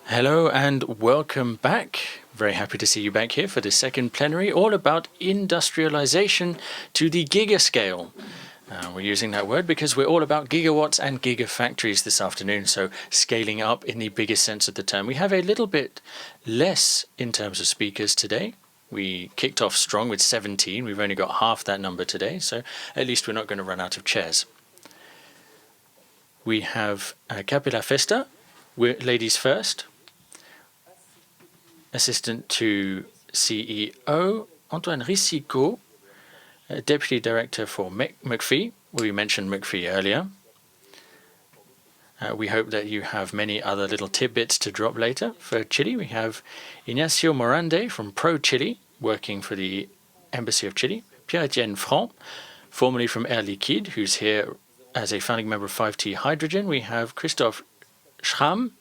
Hello and welcome back. Very happy to see you back here for the second plenary, all about industrialization to the gigascale. We're using that word because we're all about gigawatts and gigafactories this afternoon, so scaling up in the biggest sense of the term. We have a little bit less in terms of speakers today. We kicked off strong with 17. We've only got half that number today, so at least we're not going to run out of chairs. We have Capella Festa, ladies first. Assistant to CEO, Antoine Ricicot, Deputy Director for McPhee. We mentioned McPhee earlier. We hope that you have many other little tidbits to drop later. For Chile, we have Ignacio Morande from Pro Chile, working for the Embassy of Chile. Pierre-Etienne Franc, formerly from Air Liquide, who's here as a founding member of 5T Hydrogen. We have Christophe Schramm,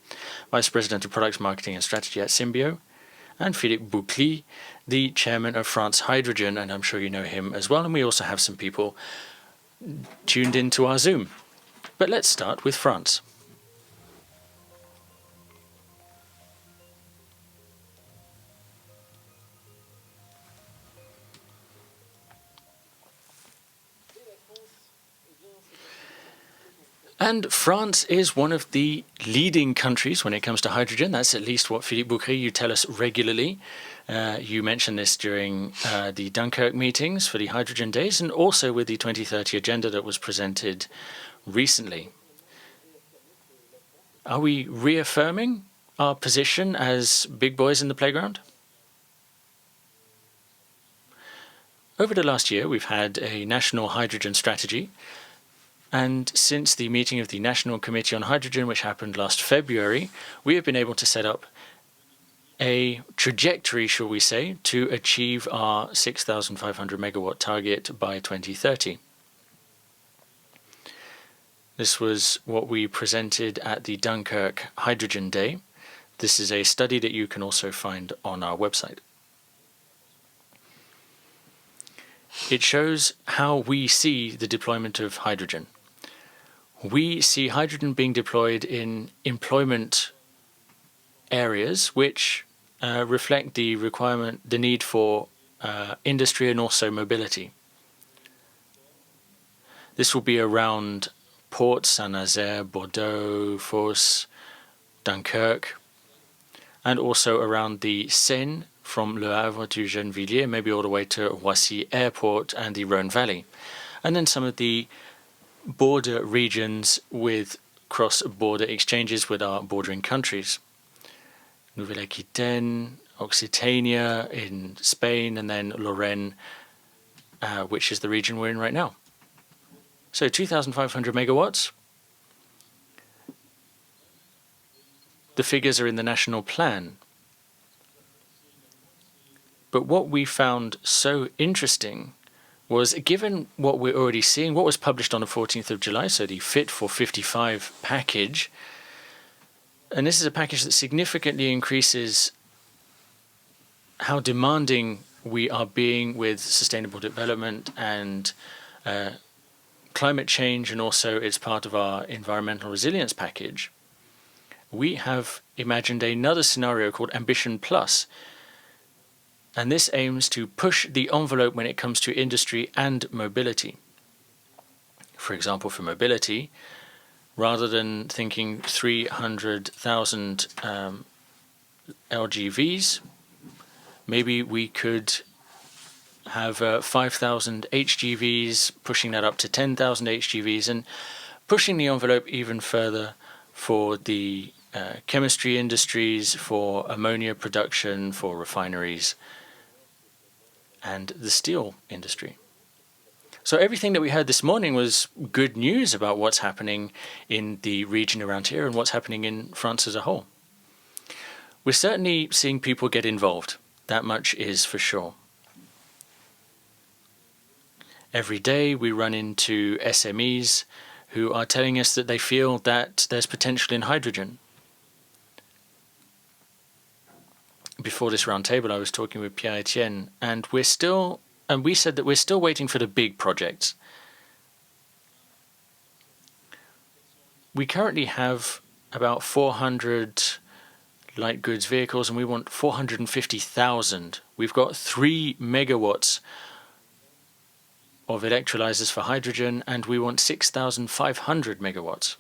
Vice President of Products Marketing and Strategy at Symbio. And Philippe Boucli, the chairman of France Hydrogen, and I'm sure you know him as well. And we also have some people tuned into our Zoom. But let's start with France. And France is one of the leading countries when it comes to hydrogen. That's at least what Philippe Boucry, you tell us regularly. You mentioned this during the Dunkirk meetings for the Hydrogen Days and also with the 2030 agenda that was presented recently. Are we reaffirming our position as big boys in the playground? Over the last year, we've had a national hydrogen strategy. And since the meeting of the National Committee on Hydrogen, which happened last February, we have been able to set up a trajectory, shall we say, to achieve our 6,500 megawatt target by 2030. This was what we presented at the Dunkirk Hydrogen Day. This is a study that you can also find on our website. It shows how we see the deployment of hydrogen. We see hydrogen being deployed in employment areas which reflect the need for industry and also mobility. This will be around ports, Saint-Nazaire, Bordeaux, Fos, Dunkirk, and also around the Seine from Le Havre to Gennevilliers, maybe all the way to Roissy Airport and the Rhône Valley. And then some of the border regions with cross-border exchanges with our bordering countries. Nouvelle-Aquitaine, Occitania in Spain, and then Lorraine, which is the region we're in right now. So 2,500 megawatts. The figures are in the national plan. But what we found so interesting was, given what we're already seeing, what was published on the 14th of July, so the Fit for 55 package, and this is a package that significantly increases how demanding we are being with sustainable development and climate change, and also it's part of our environmental resilience package. We have imagined another scenario called Ambition Plus, and this aims to push the envelope when it comes to industry and mobility. For example, for mobility, rather than thinking 300,000 LGVs, maybe we could have 5,000 HGVs, pushing that up to 10,000 HGVs, and pushing the envelope even further for the chemistry industries, for ammonia production, for refineries, and the steel industry. So everything that we heard this morning was good news about what's happening in the region around here and what's happening in France as a whole. We're certainly seeing people get involved. That much is for sure. Every day we run into SMEs who are telling us that they feel that there's potential in hydrogen. Before this roundtable, I was talking with Pierre-Etienne, and we said that we're still waiting for the big projects. We currently have about 400 light goods vehicles, and we want 450,000. We've got 3 megawatts of electrolyzers for hydrogen, and we want 6,500 megawatts.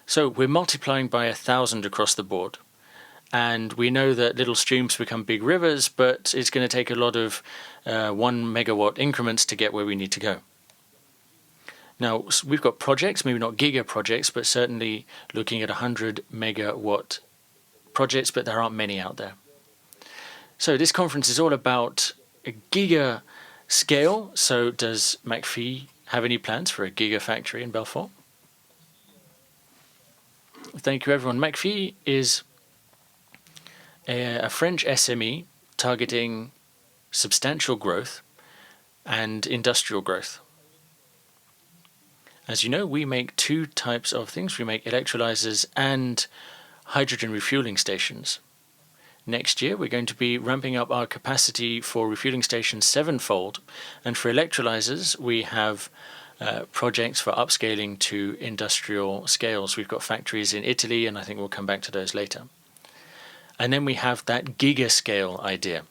So we're multiplying by 1,000 across the board. And we know that little streams become big rivers, but it's going to take a lot of 1 megawatt increments to get where we need to go. Now, we've got projects, maybe not giga projects, but certainly looking at 100 megawatt projects, but there aren't many out there. So this conference is all about a giga scale. So does McPhee have any plans for a gigafactory in Belfort? Thank you, everyone. McPhee is a French SME targeting substantial growth and industrial growth. As you know, we make 2 types of things. We make electrolyzers and hydrogen refueling stations. Next year, we're going to be ramping up our capacity for refueling stations 7-fold. And for electrolyzers, we have projects for upscaling to industrial scales. We've got factories in Italy, and I think we'll come back to those later. And then we have that giga-scale idea.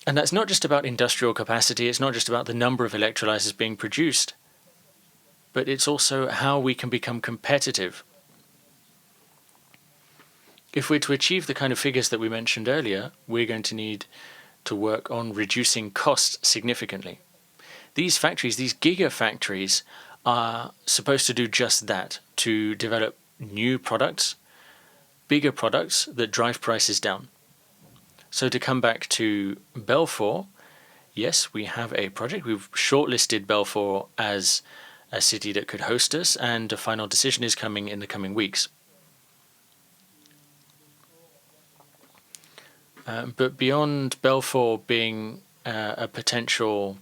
And that's not just about industrial capacity, it's not just about the number of electrolyzers being produced, but it's also how we can become competitive. If we're to achieve the kind of figures that we mentioned earlier, we're going to need to work on reducing costs significantly. These factories, these gigafactories, are supposed to do just that, to develop new products, bigger products that drive prices down. So to come back to Belfort, yes, we have a project. We've shortlisted Belfort as a city that could host us, and a final decision is coming in the coming weeks. But beyond Belfort being a potential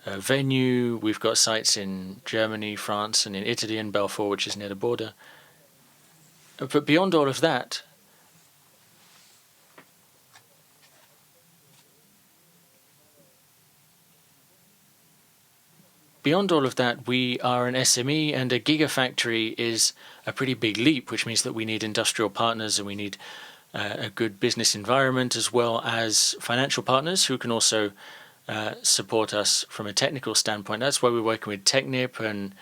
venue, we've got sites in Germany, France, and in Italy, and Belfort, which is near the border. But beyond all of that, we are an SME, and a gigafactory is a pretty big leap, which means that we need industrial partners and we need a good business environment, as well as financial partners who can also support us from a technical standpoint. That's why we're working with Technip and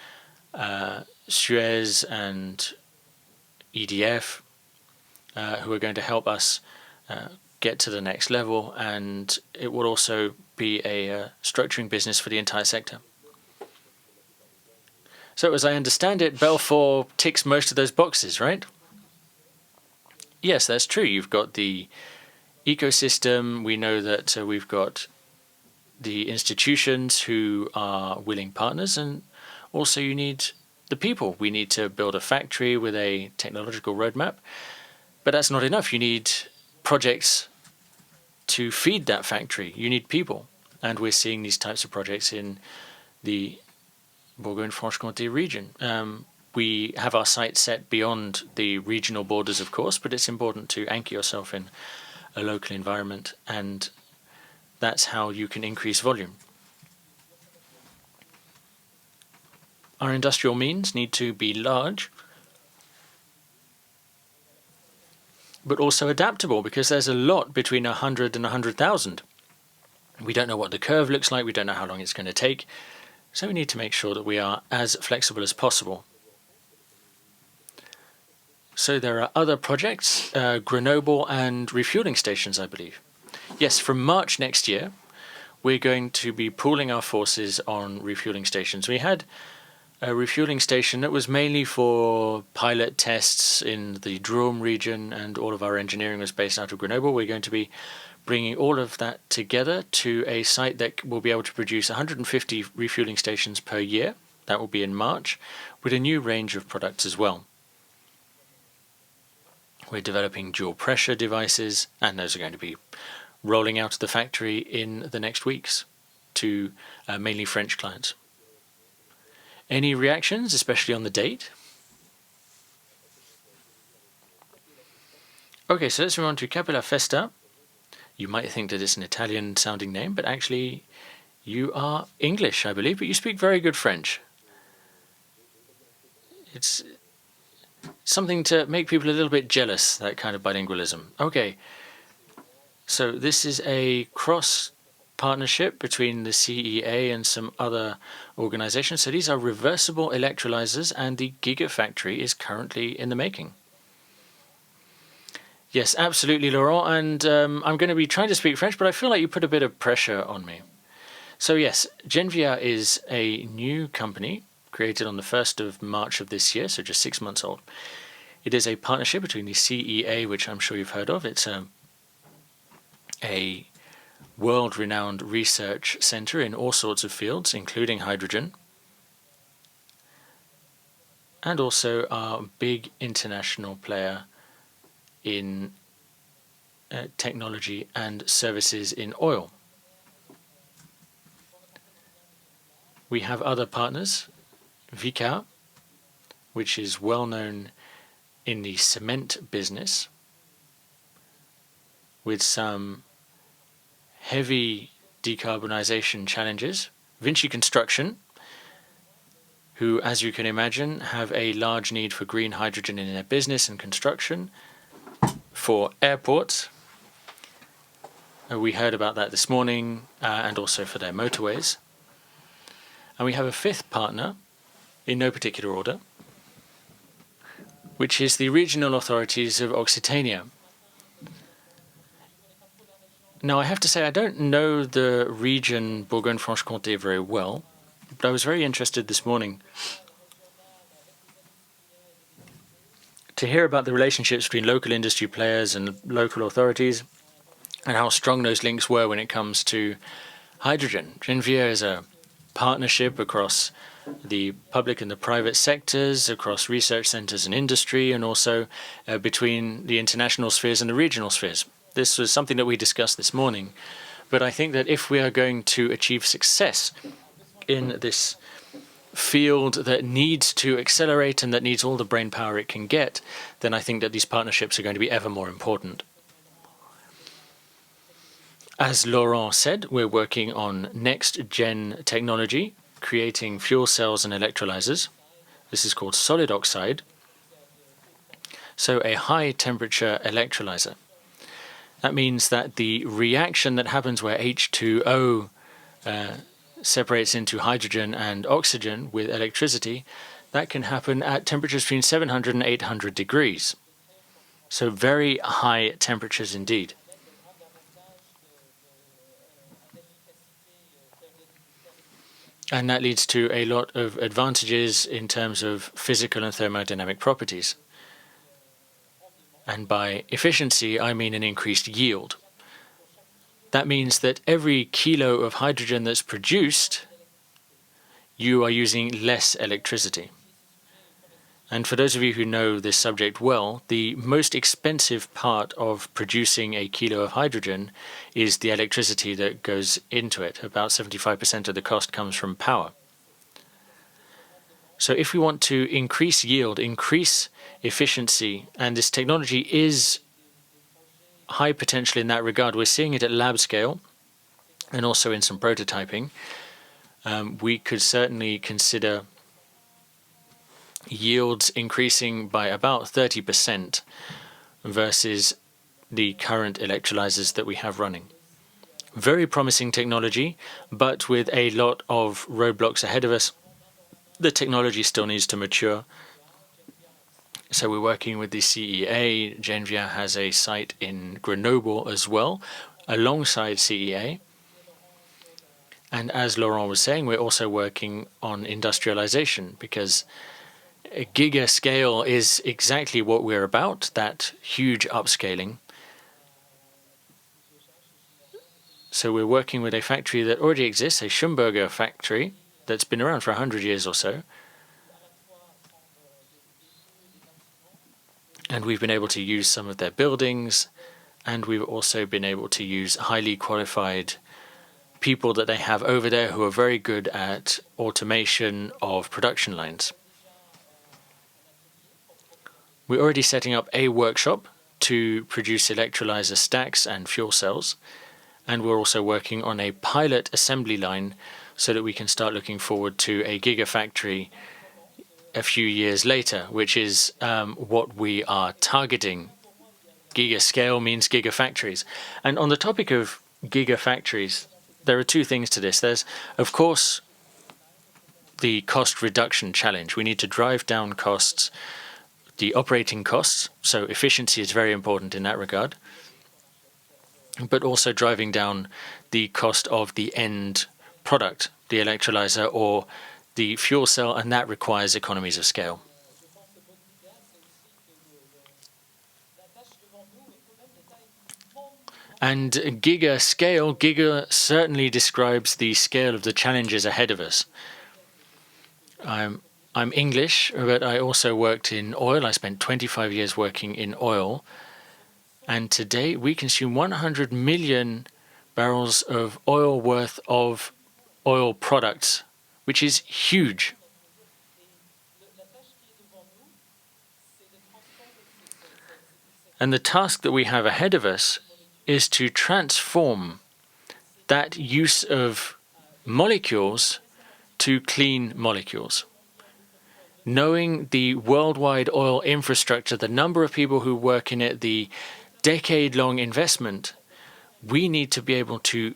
Suez and EDF, who are going to help us get to the next level, and it will also be a structuring business for the entire sector. So as I understand it, Belfort ticks most of those boxes, right? Yes, that's true. You've got the ecosystem. We know that we've got the institutions who are willing partners, and also you need the people. We need to build a factory with a technological roadmap, but that's not enough. You need projects to feed that factory. You need people, and we're seeing these types of projects in the Bourgogne-Franche-Comté region. We have our sights set beyond the regional borders, of course, but it's important to anchor yourself in a local environment, and that's how you can increase volume. Our industrial means need to be large, but also adaptable, because there's a lot between 100 and 100,000. We don't know what the curve looks like, we don't know how long it's going to take, so we need to make sure that we are as flexible as possible. So there are other projects, Grenoble and refueling stations, I believe. Yes, from March next year, we're going to be pooling our forces on refueling stations. We had a refueling station that was mainly for pilot tests in the Drôme region, and all of our engineering was based out of Grenoble. We're going to be bringing all of that together to a site that will be able to produce 150 refueling stations per year. That will be in March, with a new range of products as well. We're developing dual pressure devices, and those are going to be rolling out of the factory in the next weeks to mainly French clients. Any reactions, especially on the date? Okay, so let's move on to Capella Festa. You might think that it's an Italian-sounding name, but actually you are English, I believe, but you speak very good French. something to make people a little bit jealous, that kind of bilingualism. Okay, so this is a cross partnership between the CEA and some other organizations. So these are reversible electrolyzers, and the gigafactory is currently in the making. Yes, absolutely, Laurent. And I'm going to be trying to speak French, but I feel like you put a bit of pressure on me. So yes, Genvia is a new company created on the 1st of March of this year, so just 6 months old. It is a partnership between the CEA, which I'm sure you've heard of. It's a world-renowned research center in all sorts of fields, including hydrogen, and also our big international player in technology and services in oil. We have other partners, Vicat, which is well known in the cement business, with some heavy decarbonization challenges. Vinci Construction, who, as you can imagine, have a large need for green hydrogen in their business and construction. For airports, we heard about that this morning, and also for their motorways. And we have a fifth partner, in no particular order, which is the regional authorities of Occitania. Now, I have to say, I don't know the region Bourgogne-Franche-Comté very well, but I was very interested this morning to hear about the relationships between local industry players and local authorities, and how strong those links were when it comes to hydrogen. Genvia is a partnership across the public and the private sectors, across research centers and industry, and also between the international spheres and the regional spheres. This was something that we discussed this morning, but I think that if we are going to achieve success in this field that needs to accelerate and that needs all the brain power it can get, then I think that these partnerships are going to be ever more important. As Laurent said, we're working on next-gen technology, creating fuel cells and electrolyzers. This is called solid oxide, so a high-temperature electrolyzer. That means that the reaction that happens where H2O separates into hydrogen and oxygen with electricity, that can happen at temperatures between 700 and 800 degrees. So very high temperatures indeed. And that leads to a lot of advantages in terms of physical and thermodynamic properties. And by efficiency, I mean an increased yield. That means that every kilo of hydrogen that's produced, you are using less electricity. And for those of you who know this subject well, the most expensive part of producing a kilo of hydrogen is the electricity that goes into it. About 75% of the cost comes from power. So if we want to increase yield, increase efficiency, and this technology is high potential in that regard, we're seeing it at lab scale and also in some prototyping, we could certainly consider yields increasing by about 30% versus the current electrolyzers that we have running. Very promising technology, but with a lot of roadblocks ahead of us. The technology still needs to mature. So we're working with the CEA. Genvia has a site in Grenoble as well, alongside CEA. And as Laurent was saying, we're also working on industrialization, because a giga scale is exactly what we're about, that huge upscaling. So we're working with a factory that already exists, a Schumberger factory that's been around for 100 years or so. And we've been able to use some of their buildings, and we've also been able to use highly qualified people that they have over there who are very good at automation of production lines. We're already setting up a workshop to produce electrolyzer stacks and fuel cells, and we're also working on a pilot assembly line so that we can start looking forward to a gigafactory a few years later, which is what we are targeting. Giga scale means gigafactories. And on the topic of gigafactories, there are two things to this. There's, of course, the cost reduction challenge. We need to drive down costs, the operating costs, so efficiency is very important in that regard, but also driving down the cost of the end product, the electrolyzer or the fuel cell, and that requires economies of scale. And giga scale, giga certainly describes the scale of the challenges ahead of us. I'm English, but I also worked in oil. I spent 25 years working in oil. And today we consume 100 million barrels of oil worth of oil products, which is huge. And the task that we have ahead of us is to transform that use of molecules to clean molecules. Knowing the worldwide oil infrastructure, the number of people who work in it, the decade-long investment, we need to be able to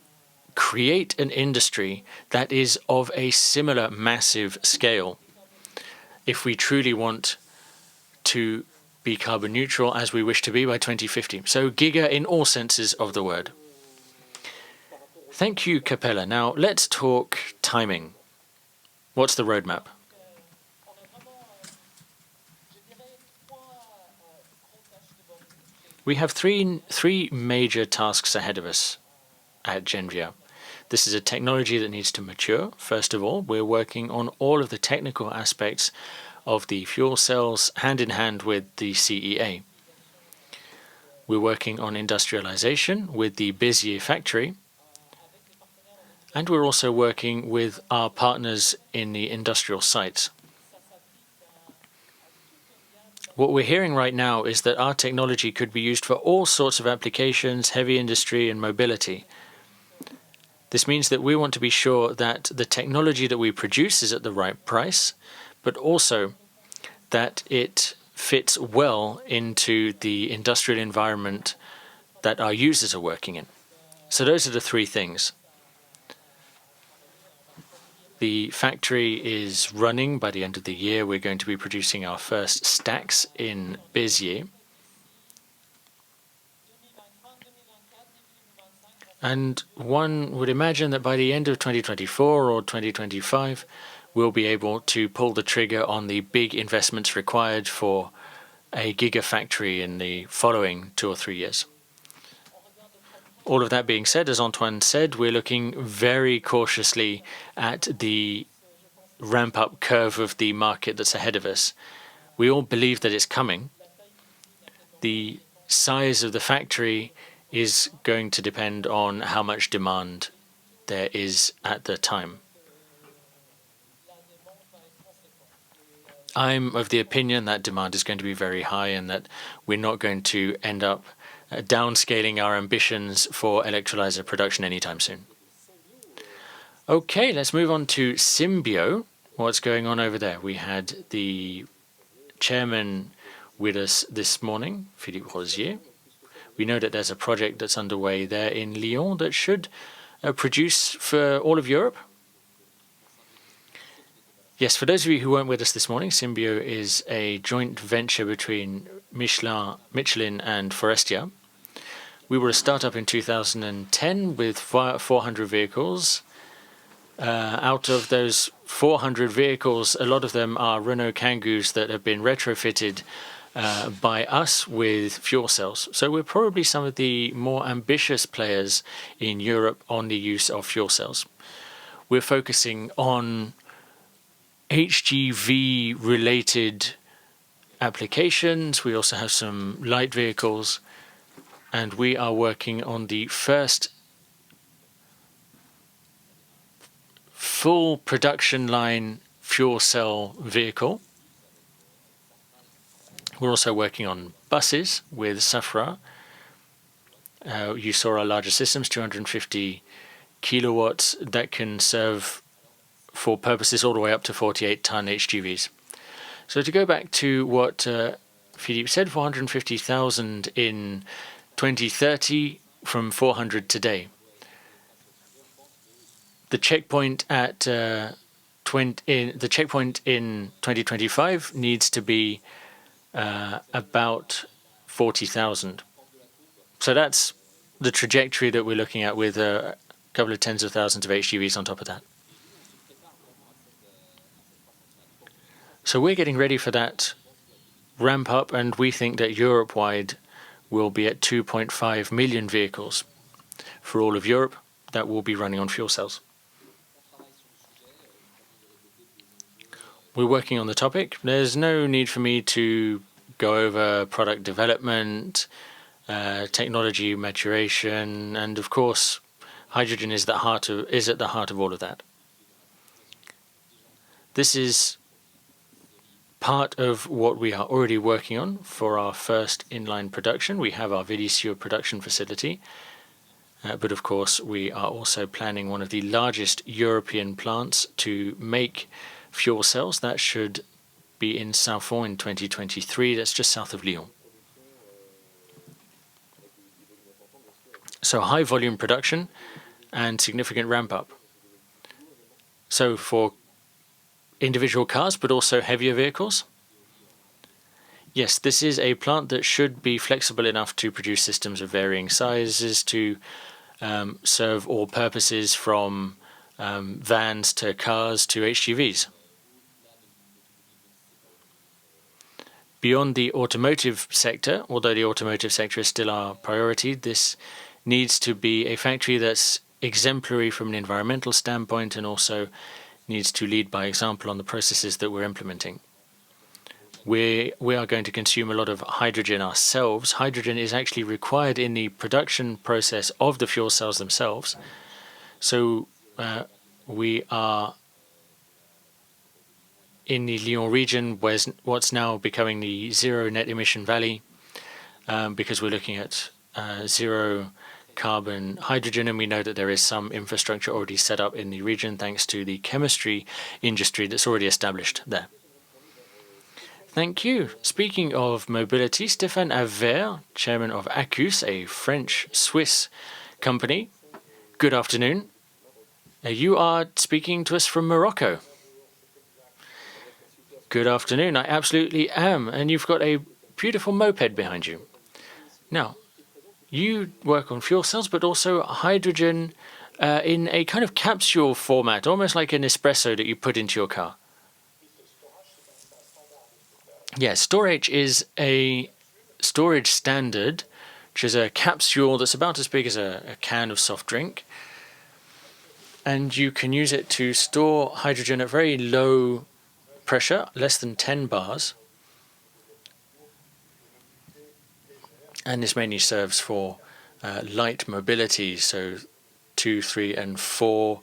create an industry that is of a similar massive scale if we truly want to be carbon neutral as we wish to be by 2050. So giga in all senses of the word. Thank you, Capella. Now let's talk timing. What's the roadmap? We have three major tasks ahead of us at Genvia. This is a technology that needs to mature. First of all, we're working on all of the technical aspects of the fuel cells hand in hand with the CEA. We're working on industrialization with the Béziers factory, and we're also working with our partners in the industrial sites. What we're hearing right now is that our technology could be used for all sorts of applications, heavy industry and mobility. This means that we want to be sure that the technology that we produce is at the right price, but also that it fits well into the industrial environment that our users are working in. So those are the three things. The factory is running. By the end of the year, we're going to be producing our first stacks in Béziers. And one would imagine that by the end of 2024 or 2025, we'll be able to pull the trigger on the big investments required for a gigafactory in the following 2 or 3 years. All of that being said, as Antoine said, we're looking very cautiously at the ramp-up curve of the market that's ahead of us. We all believe that it's coming. The size of the factory is going to depend on how much demand there is at the time. I'm of the opinion that demand is going to be very high and that we're not going to end up downscaling our ambitions for electrolyzer production anytime soon. Okay, let's move on to Symbio. What's going on over there? We had the chairman with us this morning, Philippe Rosier. We know that there's a project that's underway there in Lyon that should produce for all of Europe. Yes, for those of you who weren't with us this morning, Symbio is a joint venture between Michelin and Forestia. We were a startup in 2010 with 400 vehicles. Out of those 400 vehicles, a lot of them are Renault Kangoos that have been retrofitted by us with fuel cells. So we're probably some of the more ambitious players in Europe on the use of fuel cells. We're focusing on HGV-related applications. We also have some light vehicles, and we are working on the first full production line fuel cell vehicle. We're also working on buses with Safra. You saw our larger systems, 250 kilowatts, that can serve for purposes all the way up to 48-ton HGVs. So to go back to what Philippe said, 450,000 in 2030 from 400 today. The checkpoint at the checkpoint in 2025 needs to be about 40,000. So that's the trajectory that we're looking at, with a couple of tens of thousands of HGVs on top of that. So we're getting ready for that ramp up, and we think that Europe-wide will be at 2.5 million vehicles for all of Europe that will be running on fuel cells. We're working on the topic. There's no need for me to go over product development, technology maturation, and of course, hydrogen is at the heart of all of that. This is part of what we are already working on for our first inline production. We have our Vélissieux production facility, but of course we are also planning one of the largest European plants to make fuel cells. That should be in Saint-Fond in 2023. That's just south of Lyon. So high volume production and significant ramp up. So for individual cars, but also heavier vehicles? Yes, this is a plant that should be flexible enough to produce systems of varying sizes to serve all purposes, from vans to cars to HGVs. Beyond the automotive sector, although the automotive sector is still our priority, this needs to be a factory that's exemplary from an environmental standpoint and also needs to lead by example on the processes that we're implementing. We are going to consume a lot of hydrogen ourselves. Hydrogen is actually required in the production process of the fuel cells themselves. So we are in the Lyon region, what's now becoming the zero net emission valley, because we're looking at zero carbon hydrogen, and we know that there is some infrastructure already set up in the region thanks to the chemistry industry that's already established there. Thank you. Speaking of mobility, Stéphane Aver, chairman of Accus, a French-Swiss company. Good afternoon. You are speaking to us from Morocco. Good afternoon. I absolutely am. And you've got a beautiful moped behind you. Now, you work on fuel cells, but also hydrogen in a kind of capsule format, almost like an espresso that you put into your car. Yes, Storage is a storage standard, which is a capsule that's about as big as a can of soft drink. And you can use it to store hydrogen at very low pressure, less than 10 bars. And this mainly serves for light mobility, so 2, 3, and 4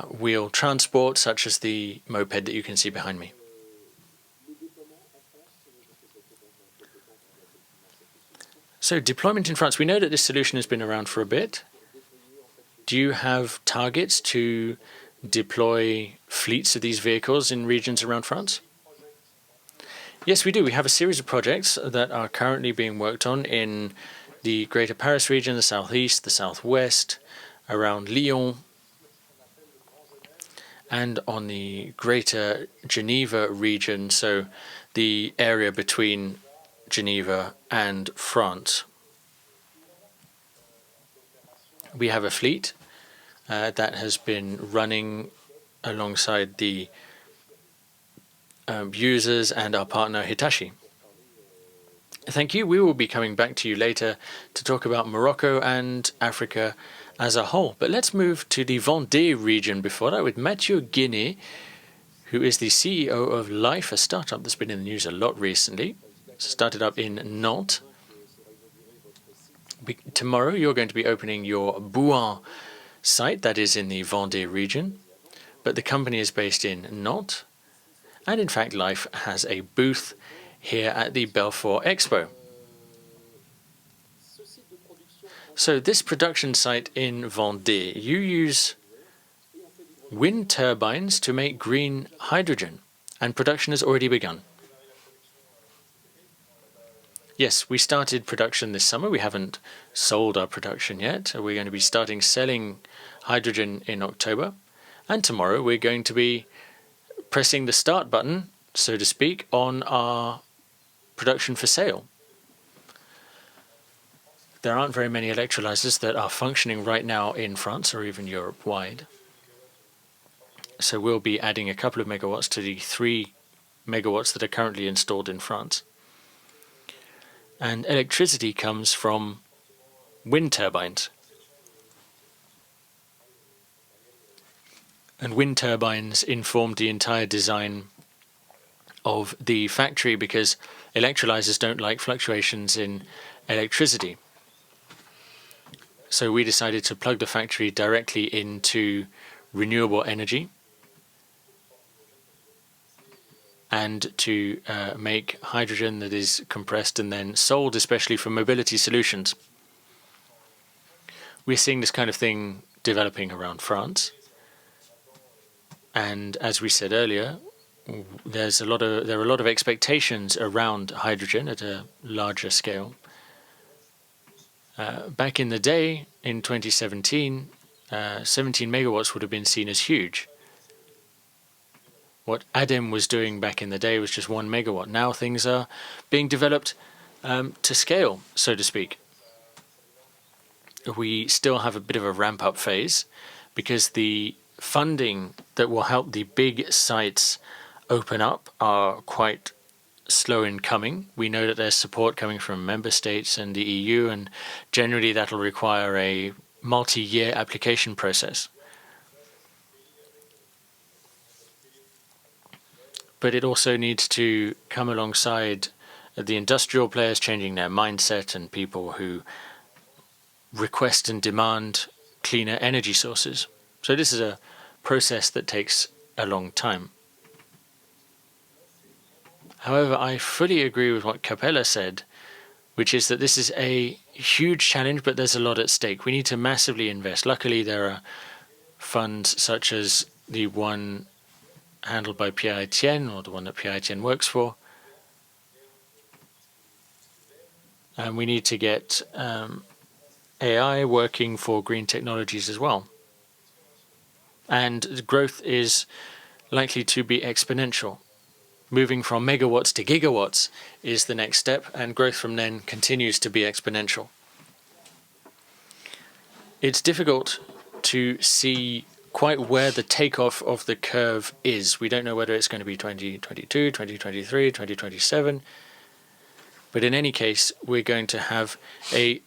wheel transport, such as the moped that you can see behind me. So deployment in France, we know that this solution has been around for a bit. Do you have targets to deploy fleets of these vehicles in regions around France? Yes, we do. We have a series of projects that are currently being worked on in the Greater Paris region, the southeast, the southwest, around Lyon, and on the Greater Geneva region, so the area between Geneva and France. We have a fleet that has been running alongside the users and our partner Hitachi. Thank you. We will be coming back to you later to talk about Morocco and Africa as a whole. But let's move to the Vendée region before that with Mathieu Guéné, who is the CEO of Life, a startup that's been in the news a lot recently. Started up in Nantes. Tomorrow you're going to be opening your Bouin site that is in the Vendée region, but the company is based in Nantes, and in fact Life has a booth here at the Belfort Expo. So this production site in Vendée, you use wind turbines to make green hydrogen, and production has already begun. Yes, we started production this summer. We haven't sold our production yet. We're going to be starting selling hydrogen in October. And tomorrow we're going to be pressing the start button, so to speak, on our production for sale. There aren't very many electrolyzers that are functioning right now in France or even Europe-wide. So we'll be adding a couple of megawatts to the 3 megawatts that are currently installed in France. And electricity comes from wind turbines. And wind turbines informed the entire design of the factory because electrolyzers don't like fluctuations in electricity. So we decided to plug the factory directly into renewable energy and to make hydrogen that is compressed and then sold, especially for mobility solutions. We're seeing this kind of thing developing around France. And as we said earlier, there are a lot of expectations around hydrogen at a larger scale. Back in the day, in 2017, 17 megawatts would have been seen as huge. What ADEM was doing back in the day was just 1 megawatt. Now things are being developed to scale, so to speak. We still have a bit of a ramp-up phase because the funding that will help the big sites open up are quite slow in coming. We know that there's support coming from member states and the EU, and generally that'll require a multi-year application process. But it also needs to come alongside the industrial players changing their mindset and people who request and demand cleaner energy sources. So this is a process that takes a long time. However, I fully agree with what Capella said, which is that this is a huge challenge, but there's a lot at stake. We need to massively invest. Luckily, there are funds such as the one handled by Pierre-Etienne, or the one that Pierre-Etienne works for. And we need to get AI working for green technologies as well. And growth is likely to be exponential. Moving from megawatts to gigawatts is the next step, and growth from then continues to be exponential. It's difficult to see quite where the takeoff of the curve is. We don't know whether it's going to be 2022, 2023, 2027. But in any case, we're going to have a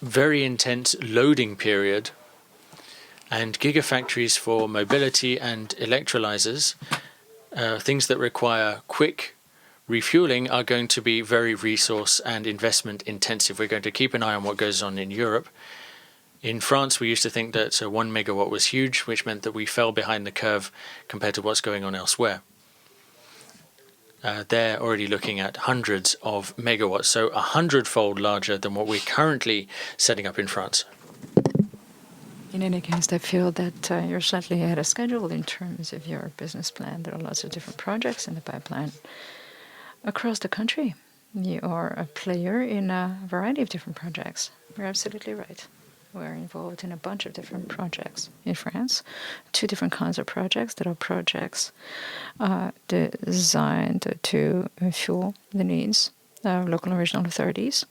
very intense loading period, and gigafactories for mobility and electrolyzers, things that require quick refueling, are going to be very resource and investment intensive. We're going to keep an eye on what goes on in Europe. In France, we used to think that 1 megawatt was huge, which meant that we fell behind the curve compared to what's going on elsewhere. They're already looking at hundreds of megawatts, so 100-fold larger than what we're currently setting up in France. In any case, I feel that you're slightly ahead of schedule in terms of your business plan. There are lots of different projects in the pipeline across the country. You are a player in a variety of different projects. You're absolutely right. We're involved in a bunch of different projects in France, 2 different kinds of projects. There are projects designed to fuel the needs of local and regional authorities.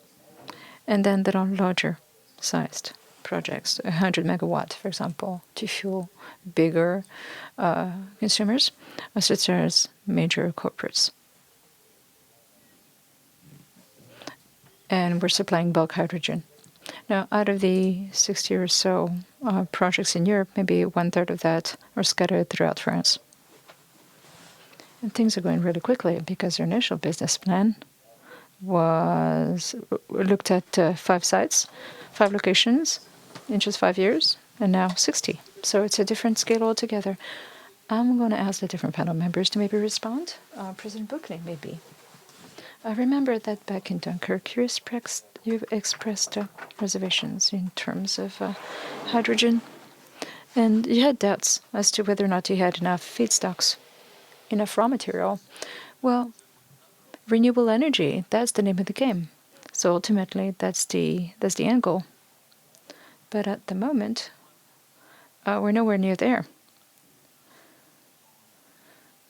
And then there are larger sized projects, 100 megawatt, for example, to fuel bigger consumers, such as major corporates. And we're supplying bulk hydrogen. Now, out of the 60 or so projects in Europe, maybe 1/3 of that are scattered throughout France. And things are going really quickly because our initial business plan looked at 5 sites, 5 locations in just 5 years, and now 60. So it's a different scale altogether. I'm going to ask the different panel members to maybe respond. President Buckley, maybe. I remember that back in Dunkirk, you've expressed reservations in terms of hydrogen, and you had doubts as to whether or not you had enough feedstocks enough raw material. Well, renewable energy, that's the name of the game. So ultimately, that's the end goal. But at the moment, we're nowhere near there.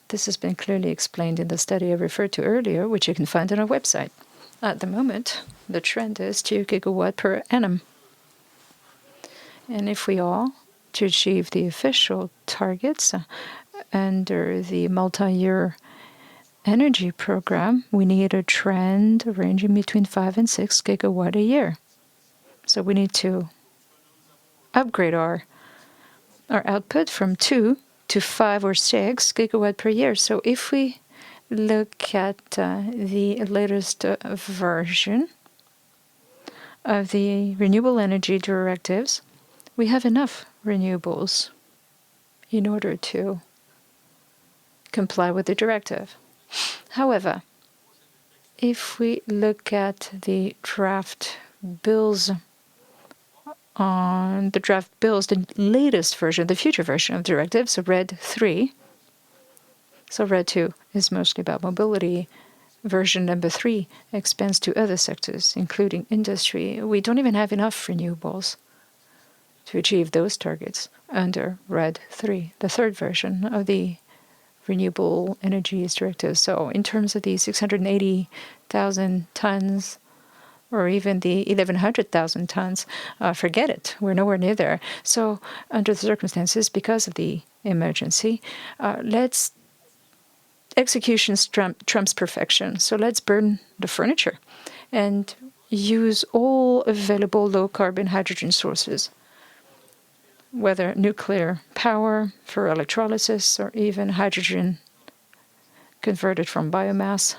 This has been clearly explained in the study I referred to earlier, which you can find on our website. At the moment, the trend is 2 gigawatt per annum. And if we are to achieve the official targets under the multi-year energy program, we need a trend ranging between 5 and 6 gigawatt a year. So we need to upgrade our output from 2 to 5 or 6 gigawatt per year. So if we look at the latest version of the renewable energy directives, we have enough renewables in order to comply with the directive. However, if we look at the draft bills, the latest version, the future version of the directive, so RED 3. So RED 2 is mostly about mobility. Version number 3 expands to other sectors, including industry. We don't even have enough renewables to achieve those targets under RED 3, the third version of the Renewable Energies Directive. So in terms of the 680,000 tons or even the 1,100,000 tons, forget it. We're nowhere near there. So under the circumstances, because of the emergency, execution trumps perfection. So let's burn the furniture and use all available low-carbon hydrogen sources, whether nuclear power for electrolysis or even hydrogen converted from biomass.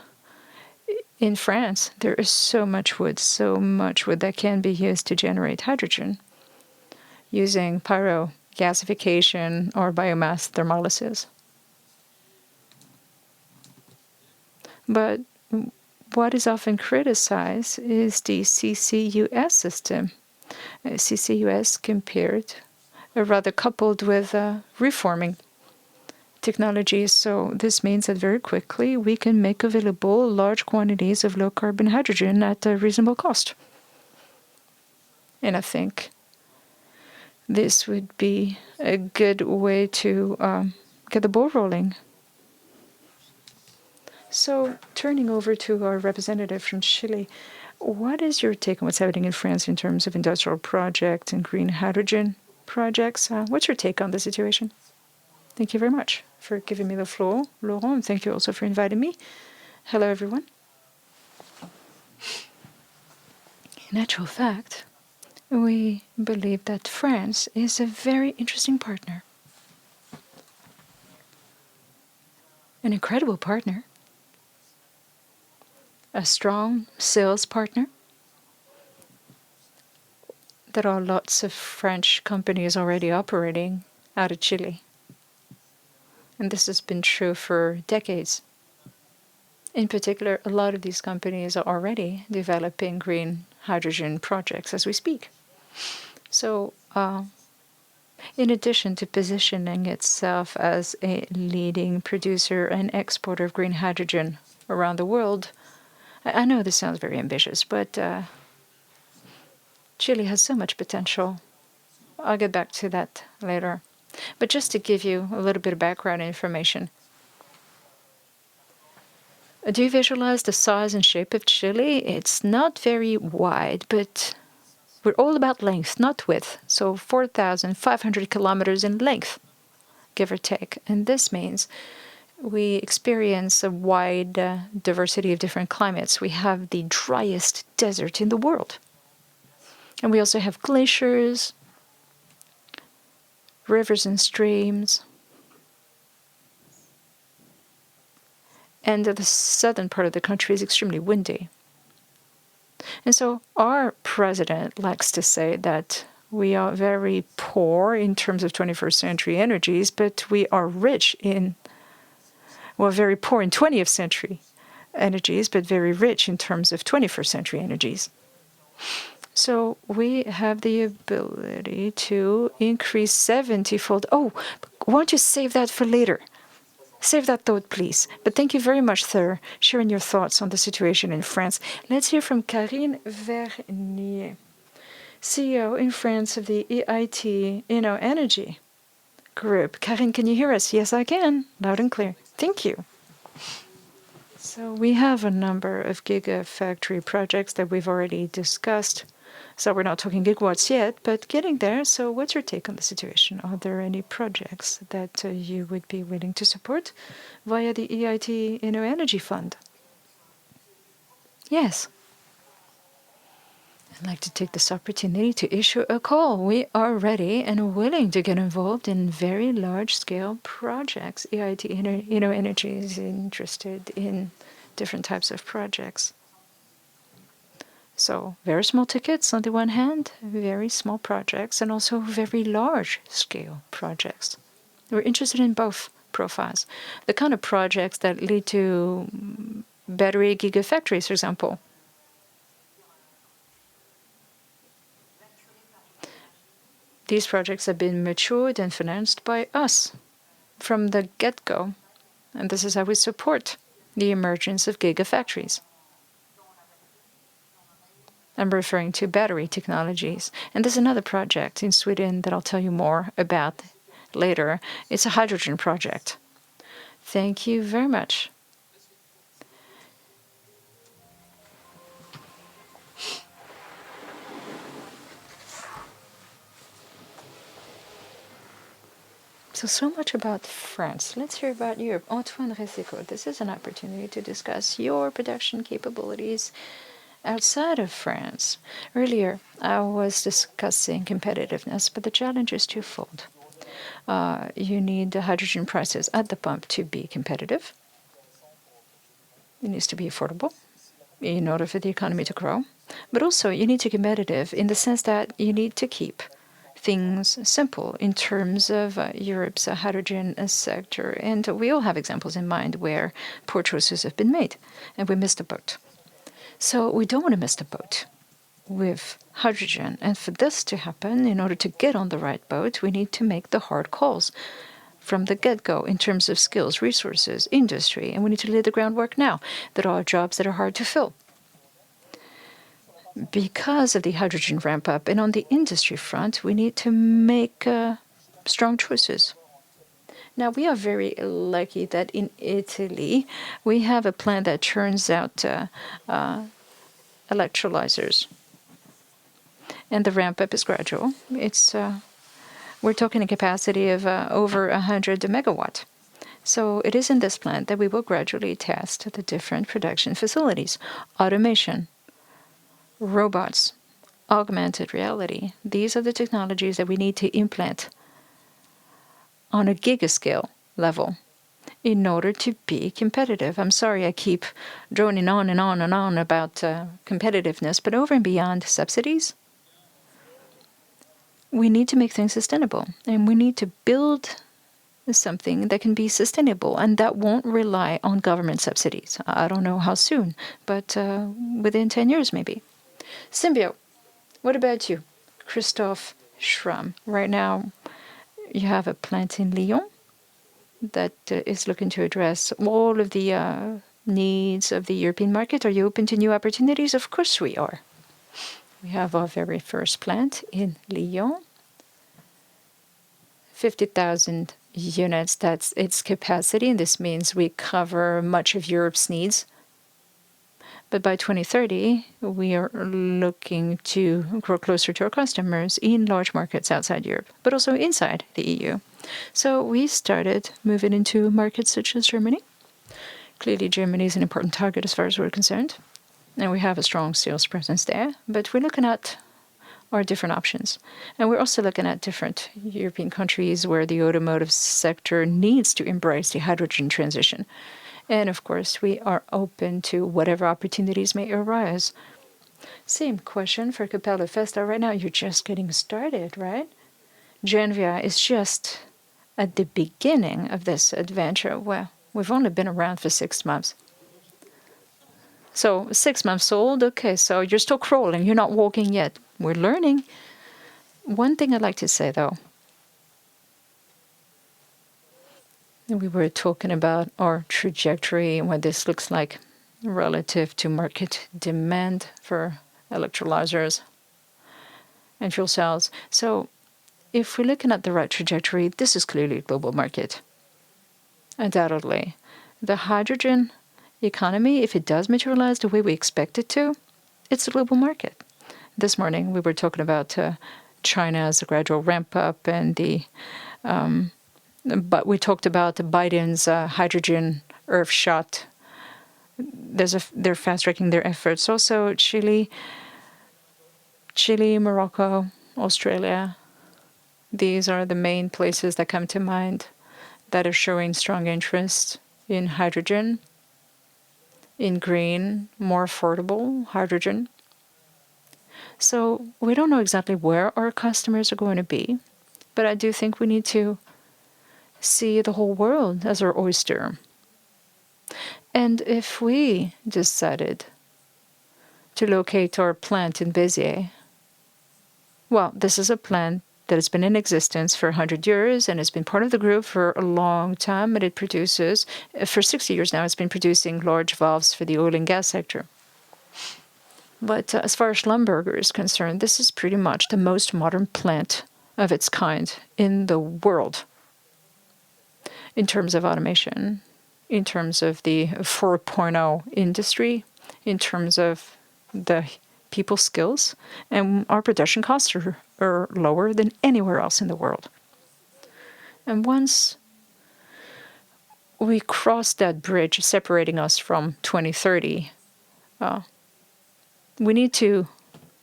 In France, there is so much wood that can be used to generate hydrogen using pyrogasification or biomass thermolysis. But what is often criticized is the CCUS system. CCUS coupled with reforming technologies. So this means that very quickly we can make available large quantities of low-carbon hydrogen at a reasonable cost. And I think this would be a good way to get the ball rolling. So turning over to our representative from Chile, what is your take on what's happening in France in terms of industrial projects and green hydrogen projects? What's your take on the situation? Thank you very much for giving me the floor, Laurent, and thank you also for inviting me. Hello, everyone. In actual fact, we believe that France is a very interesting partner, an incredible partner, a strong sales partner. There are lots of French companies already operating out of Chile. And this has been true for decades. In particular, a lot of these companies are already developing green hydrogen projects as we speak. So, in addition to positioning itself as a leading producer and exporter of green hydrogen around the world, I know this sounds very ambitious, but Chile has so much potential. I'll get back to that later. But just to give you a little bit of background information, do you visualize the size and shape of Chile? It's not very wide, but we're all about length, not width. So 4,500 kilometers in length, give or take. And this means we experience a wide diversity of different climates. We have the driest desert in the world. And we also have glaciers, rivers and streams. And the southern part of the country is extremely windy. And so our president likes to say that we are very poor in terms of 21st century energies, but we are rich very poor in 20th century energies, but very rich in terms of 21st century energies. So we have the ability to increase 70-fold. Oh, why don't you save that for later? Save that thought, please. But thank you very much for sharing your thoughts on the situation in France. Let's hear from Karine Vernier, CEO in France of the EIT Energy Group. Karine, can you hear us? Yes, I can. Loud and clear. Thank you. So we have a number of gigafactory projects that we've already discussed. So we're not talking gigawatts yet, but getting there. So what's your take on the situation? Are there any projects that you would be willing to support via the EIT Energy Fund? Yes. I'd like to take this opportunity to issue a call. We are ready and willing to get involved in very large-scale projects. EIT Energy is interested in different types of projects. So very small tickets on the one hand, very small projects, and also very large-scale projects. We're interested in both profiles. The kind of projects that lead to battery gigafactories, for example. These projects have been matured and financed by us from the get-go, and this is how we support the emergence of gigafactories. I'm referring to battery technologies. And there's another project in Sweden that I'll tell you more about later. It's a hydrogen project. Thank you very much. So much about France. Let's hear about Europe. Antoine Resico, this is an opportunity to discuss your production capabilities outside of France. Earlier, I was discussing competitiveness, but the challenge is twofold. You need the hydrogen prices at the pump to be competitive. It needs to be affordable in order for the economy to grow. But also, you need to be competitive in the sense that you need to keep things simple in terms of Europe's hydrogen sector. And we all have examples in mind where poor choices have been made, and we missed the boat. So we don't want to miss the boat with hydrogen. And for this to happen, in order to get on the right boat, we need to make the hard calls from the get-go in terms of skills, resources, industry, and we need to lay the groundwork now. There are jobs that are hard to fill because of the hydrogen ramp-up. And on the industry front, we need to make strong choices. Now, we are very lucky that in Italy, we have a plant that churns out electrolyzers. And the ramp-up is gradual. We're talking a capacity of over 100 megawatt. So it is in this plant that we will gradually test the different production facilities, automation, robots, augmented reality. These are the technologies that we need to implant on a gigascale level in order to be competitive. I'm sorry I keep droning on and on and on about competitiveness, but over and beyond subsidies, we need to make things sustainable, and we need to build something that can be sustainable and that won't rely on government subsidies. I don't know how soon, but within 10 years maybe. Symbio, what about you? Christophe Schramm. Right now, you have a plant in Lyon that is looking to address all of the needs of the European market. Are you open to new opportunities? Of course we are. We have our very first plant in Lyon. 50,000 units, that's its capacity, and this means we cover much of Europe's needs. But by 2030, we are looking to grow closer to our customers in large markets outside Europe, but also inside the EU. So we started moving into markets such as Germany. Clearly, Germany is an important target as far as we're concerned, and we have a strong sales presence there. But we're looking at our different options. And we're also looking at different European countries where the automotive sector needs to embrace the hydrogen transition. And of course, we are open to whatever opportunities may arise. Same question for Capella Festa. Right now, you're just getting started, right? Genvia is just at the beginning of this adventure. Well, we've only been around for 6 months. So 6 months old, okay, so you're still crawling. You're not walking yet. We're learning. One thing I'd like to say, though, We were talking about our trajectory and what this looks like relative to market demand for electrolyzers and fuel cells. So if we're looking at the right trajectory, this is clearly a global market, undoubtedly. The hydrogen economy, if it does materialize the way we expect it to, it's a global market. This morning we were talking about China's gradual ramp up and but we talked about Biden's hydrogen Earthshot. They're fast tracking their efforts. Also, Chile, Morocco, Australia. These are the main places that come to mind that are showing strong interest in hydrogen, in green, more affordable hydrogen. So we don't know exactly where our customers are going to be, but I do think we need to see the whole world as our oyster. And if we decided to locate our plant in Béziers, well, this is a plant that has been in existence for 100 years and has been part of the group for a long time, and it produces, for 60 years now, it's been producing large valves for the oil and gas sector. But as far as Schlumberger is concerned, this is pretty much the most modern plant of its kind in the world in terms of automation, in terms of the 4.0 industry, in terms of the people skills, and our production costs are lower than anywhere else in the world. And once we cross that bridge separating us from 2030, we need to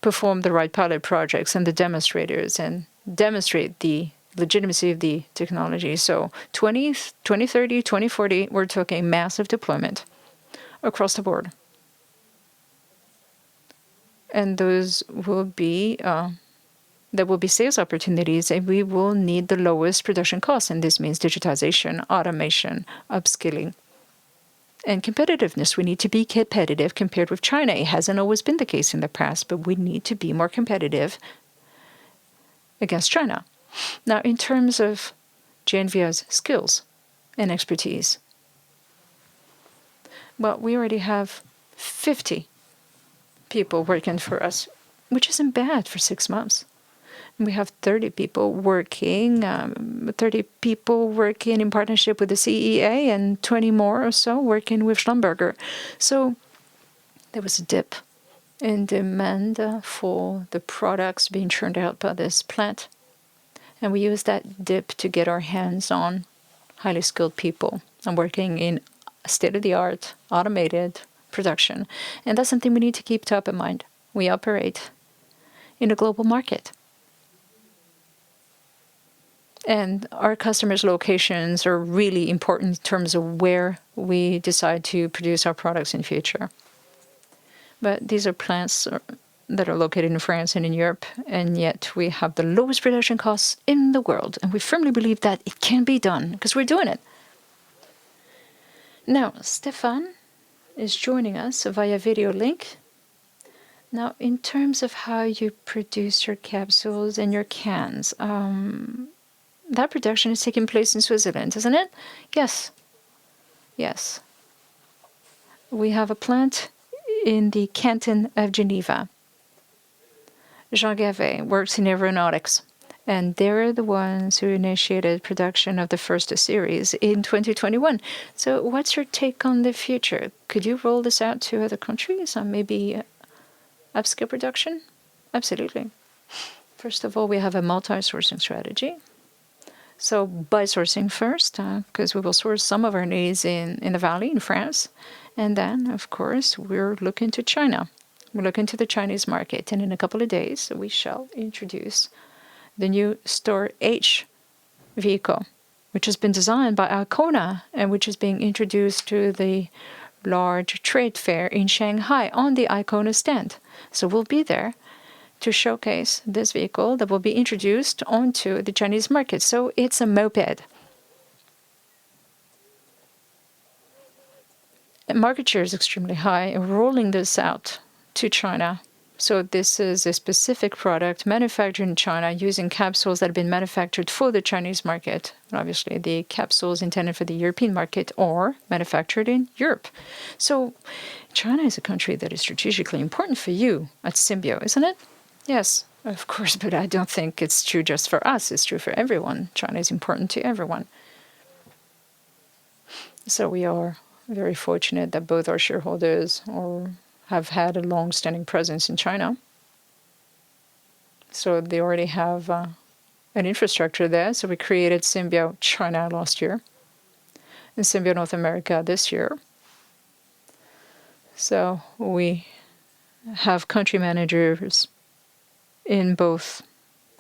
perform the right pilot projects and the demonstrators and demonstrate the legitimacy of the technology. So 2030, 2040, we're talking massive deployment across the board. And those will be there will be sales opportunities, and we will need the lowest production costs. And this means digitization, automation, upskilling, and competitiveness. We need to be competitive compared with China. It hasn't always been the case in the past, but we need to be more competitive against China. Now, in terms of GNVIA's skills and expertise, well, we already have 50 people working for us, which isn't bad for 6 months. And we have 30 people working in partnership with the CEA and 20 more or so working with Schlumberger. So there was a dip in demand for the products being churned out by this plant. And we used that dip to get our hands on highly skilled people and working in state-of-the-art automated production. And that's something we need to keep top of mind. We operate in a global market. And our customers' locations are really important in terms of where we decide to produce our products in the future. But these are plants that are located in France and in Europe, and yet we have the lowest production costs in the world. And we firmly believe that it can be done because we're doing it. Now, Stefan is joining us via video link. Now, in terms of how you produce your capsules and your cans, that production is taking place in Switzerland, isn't it? Yes. Yes. We have a plant in the canton of Geneva. Jean Gavet works in aeronautics, and they're the ones who initiated production of the first series in 2021. So what's your take on the future? Could you roll this out to other countries and maybe upscale production? Absolutely. First of all, we have a multi-sourcing strategy. So by sourcing first, because we will source some of our needs in the valley in France. And then, of course, we're looking to China. We're looking to the Chinese market. And in a couple of days, we shall introduce the new Store H vehicle, which has been designed by Icona and which is being introduced to the large trade fair in Shanghai on the Icona stand. So we'll be there to showcase this vehicle that will be introduced onto the Chinese market. So it's a moped. And market share is extremely high. Rolling this out to China So this is a specific product manufactured in China using capsules that have been manufactured for the Chinese market. Obviously, the capsules intended for the European market are manufactured in Europe. So China is a country that is strategically important for you at Symbio, isn't it? Yes, of course, but I don't think it's true just for us. It's true for everyone. China is important to everyone. So we are very fortunate that both our shareholders have had a long-standing presence in China. So they already have an infrastructure there. So we created Symbio China last year and Symbio North America this year. So we have country managers in both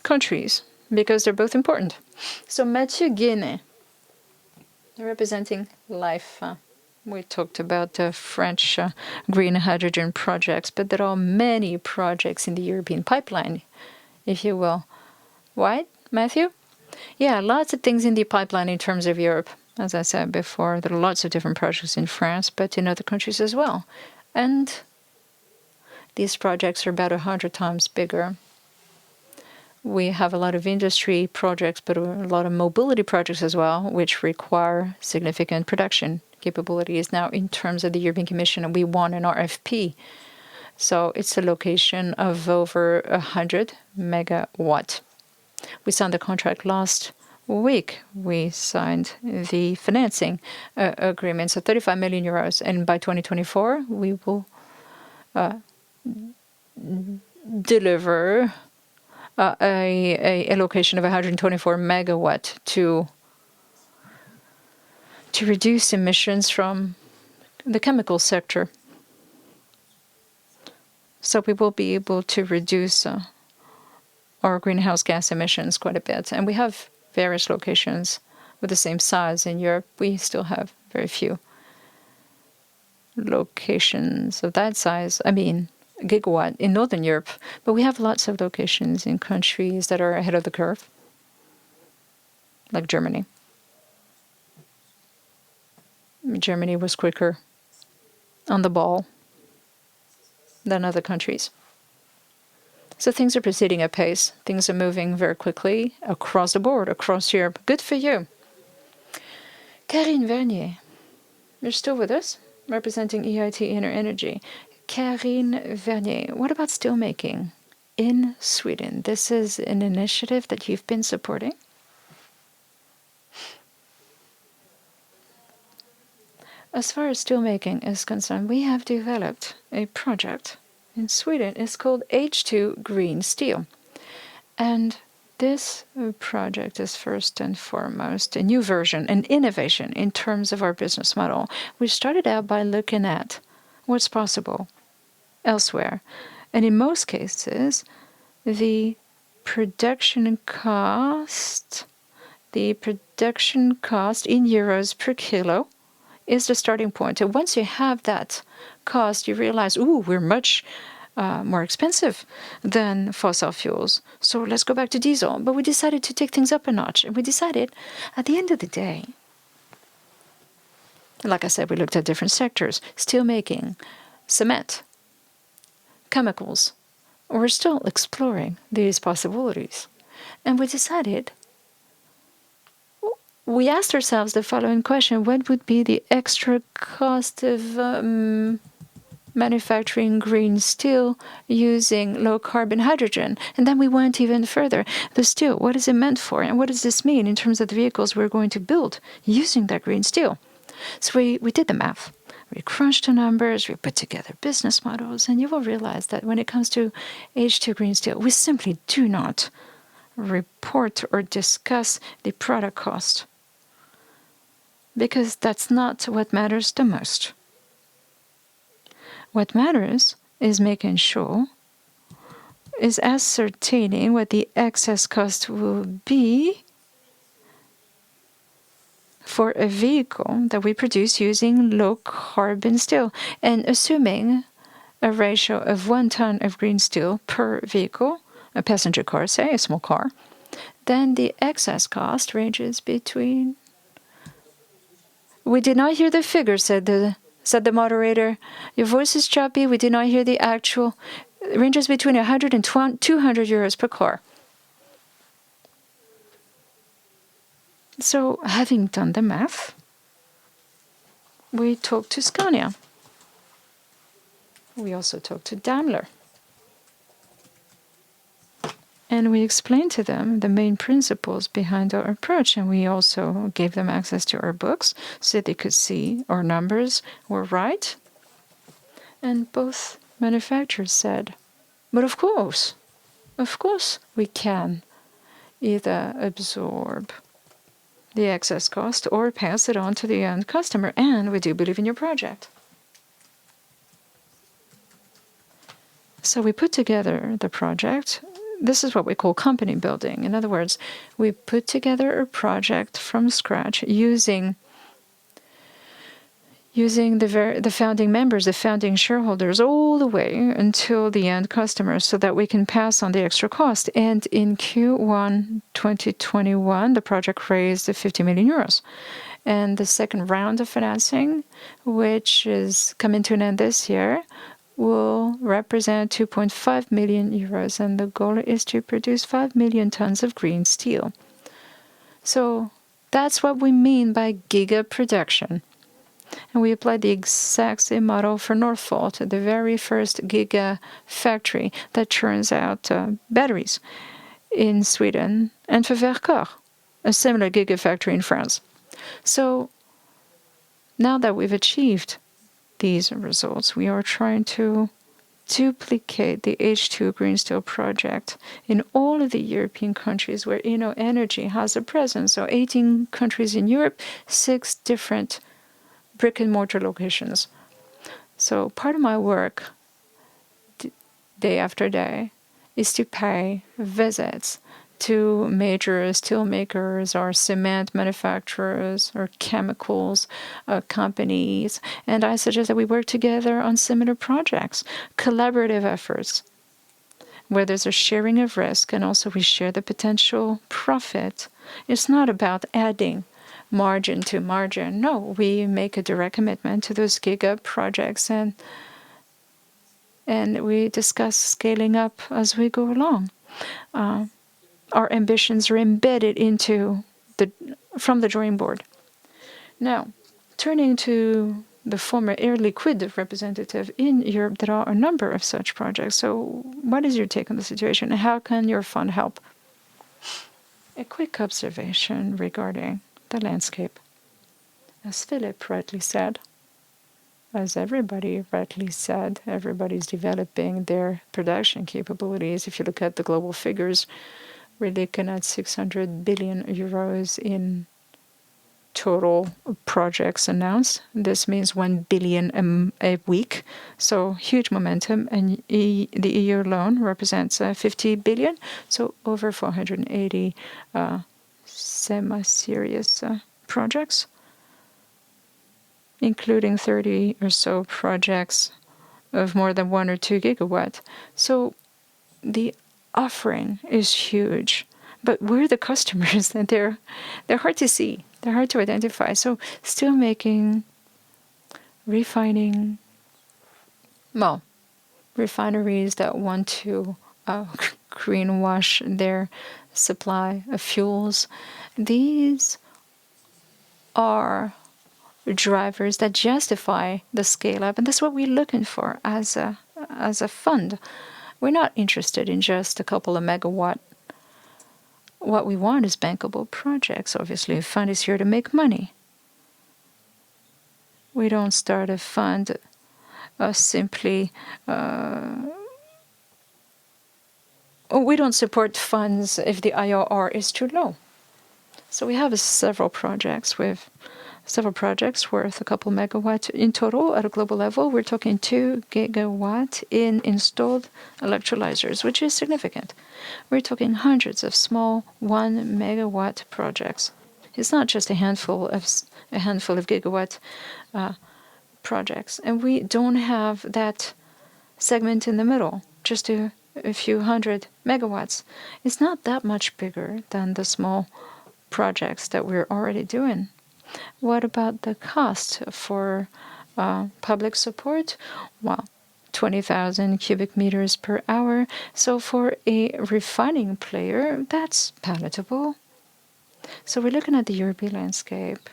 countries because they're both important. So Mathieu Guénet, representing Life. We talked about the French green hydrogen projects, but there are many projects in the European pipeline, if you will. Right, Matthew? Yeah, lots of things in the pipeline in terms of Europe. As I said before, there are lots of different projects in France, but in other countries as well. And these projects are about 100 times bigger. We have a lot of industry projects, but a lot of mobility projects as well, which require significant production capabilities. Now, in terms of the European Commission, we won an RFP. So it's a location of over 100 megawatt. We signed the contract last week. We signed the financing agreement, so 35 million euros. And by 2024, we will deliver a location of 124 megawatt to reduce emissions from the chemical sector. So we will be able to reduce our greenhouse gas emissions quite a bit. And we have various locations with the same size in Europe. We still have very few locations of that size. I mean, gigawatt in Northern Europe, but we have lots of locations in countries that are ahead of the curve, like Germany. Germany was quicker on the ball than other countries. So things are proceeding at pace. Things are moving very quickly across the board, across Europe. Good for you. Karine Vernier, you're still with us, representing EIT Inner Energy. Karine Vernier, what about steelmaking in Sweden? This is an initiative that you've been supporting. As far as steelmaking is concerned, we have developed a project in Sweden. It's called H2 Green Steel. And this project is first and foremost a new version, an innovation in terms of our business model. We started out by looking at what's possible elsewhere. And in most cases, the production cost in euros per kilo is the starting point. And once you have that cost, you realize, we're much more expensive than fossil fuels. So let's go back to diesel. But we decided to take things up a notch. And we decided, at the end of the day, like I said, we looked at different sectors, steelmaking, cement, chemicals. We're still exploring these possibilities. And we decided, we asked ourselves the following question: what would be the extra cost of manufacturing green steel using low carbon hydrogen? And then we went even further. The steel, what is it meant for? And what does this mean in terms of the vehicles we're going to build using that green steel? So we did the math. We crunched the numbers, we put together business models, and you will realize that when it comes to H2 green steel, we simply do not report or discuss the product cost, because that's not what matters the most. What matters is making sure, is ascertaining what the excess cost will be for a vehicle that we produce using low carbon steel, and assuming a ratio of 1 ton of green steel per vehicle, a passenger car, say, a small car, then the excess cost ranges between... We did not hear the figure, said the moderator. Your voice is choppy. We did not hear the actual ranges between 100 and 200 euros per car. So, having done the math, we talked to Scania. We also talked to Daimler. And we explained to them the main principles behind our approach. And we also gave them access to our books so they could see our numbers were right. And both manufacturers said, but of course, we can either absorb the excess cost or pass it on to the end customer. And we do believe in your project. So we put together the project. This is what we call company building. In other words, we put together a project from scratch using the founding members, the founding shareholders, all the way until the end customer so that we can pass on the extra cost. And in Q1 2021, the project raised 50 million euros. And the second round of financing, which is coming to an end this year, will represent 2.5 million euros, and the goal is to produce 5 million tons of green steel. So that's what we mean by giga production. And we applied the exact same model for Northvolt, the very first giga factory that churns out batteries in Sweden, and for Vercors, a similar giga factory in France. So now that we've achieved these results, we are trying to duplicate the H2 green steel project in all of the European countries where Energy has a presence. So 18 countries in Europe, 6 different brick and mortar locations. So part of my work, day after day, is to pay visits to major steel makers or cement manufacturers or chemicals companies. And I suggest that we work together on similar projects, collaborative efforts, where there's a sharing of risk and also we share the potential profit. It's not about adding margin to margin. No, we make a direct commitment to those giga projects and we discuss scaling up as we go along. Our ambitions are embedded from the drawing board. Now, turning to the former Air Liquide representative in Europe, there are a number of such projects. So what is your take on the situation? How can your fund help? A quick observation regarding the landscape. As Philip rightly said, as everybody rightly said, everybody's developing their production capabilities. If you look at the global figures, we're looking at 600 billion euros in total projects announced. This means 1 billion a week. So huge momentum. And the EU alone represents 50 billion. So over 480 semi-serious projects, including 30 or so projects of more than 1 or 2 gigawatt. So the offering is huge, but we're the customers, and they're hard to see, they're hard to identify. So steel making, refining, refineries that want to greenwash their supply of fuels, these are drivers that justify the scale up, and that's what we're looking for as a fund. We're not interested in just a couple of megawatt. What we want is bankable projects. Obviously, a fund is here to make money. We don't start a fund simply. We don't support funds if the IRR is too low. So we have several projects worth a couple megawatts in total at a global level. We're talking 2 gigawatt in installed electrolyzers, which is significant. We're talking hundreds of small 1 megawatt projects. It's not just a handful of gigawatt projects, and we don't have that segment in the middle, just a few hundred megawatts. It's not that much bigger than the small projects that we're already doing. What about the cost for public support? Well, 20,000 cubic meters per hour. So for a refining player, that's palatable. So we're looking at the European landscape.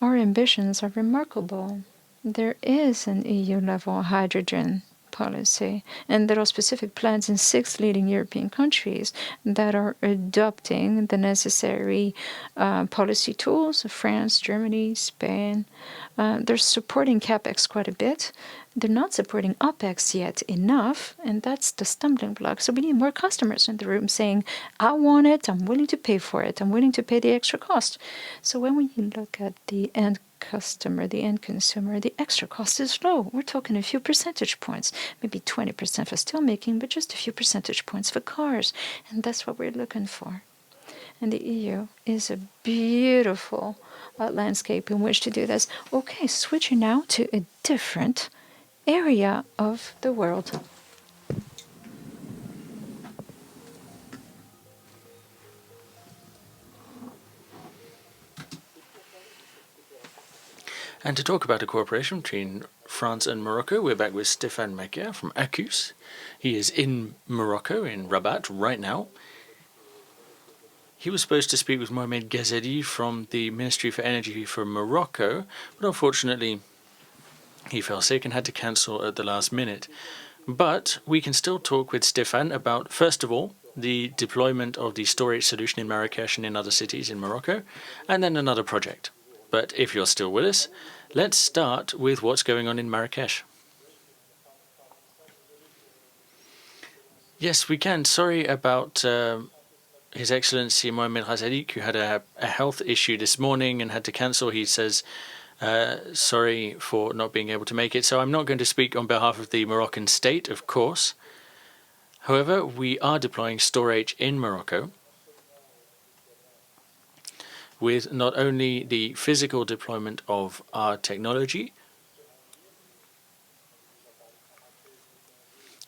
Our ambitions are remarkable. There is an EU-level hydrogen policy, and there are specific plans in 6 leading European countries that are adopting the necessary policy tools. France, Germany, Spain. They're supporting CapEx quite a bit. They're not supporting OpEx yet enough, and that's the stumbling block. So we need more customers in the room saying, I want it, I'm willing to pay for it, I'm willing to pay the extra cost. So when we look at the end customer, the end consumer, the extra cost is low. We're talking a few percentage points, maybe 20% for steelmaking, but just a few percentage points for cars. And that's what we're looking for. And the EU is a beautiful landscape in which to do this. Okay, switching now to a different area of the world. And to talk about a cooperation between France and Morocco, we're back with Stéphane Macaire from Accus. He is in Morocco, in Rabat, right now. He was supposed to speak with Mohamed Ghazali from the Ministry for Energy for Morocco, but unfortunately he fell sick and had to cancel at the last minute. But we can still talk with Stéphane about, first of all, the deployment of the storage solution in Marrakesh and in other cities in Morocco, and then another project. But if you're still with us, let's start with what's going on in Marrakesh. Yes, we can. Sorry about His Excellency Mohamed Ghazali, who had a health issue this morning and had to cancel. He says, sorry for not being able to make it. So I'm not going to speak on behalf of the Moroccan state, of course. However, we are deploying storage in Morocco with not only the physical deployment of our technology,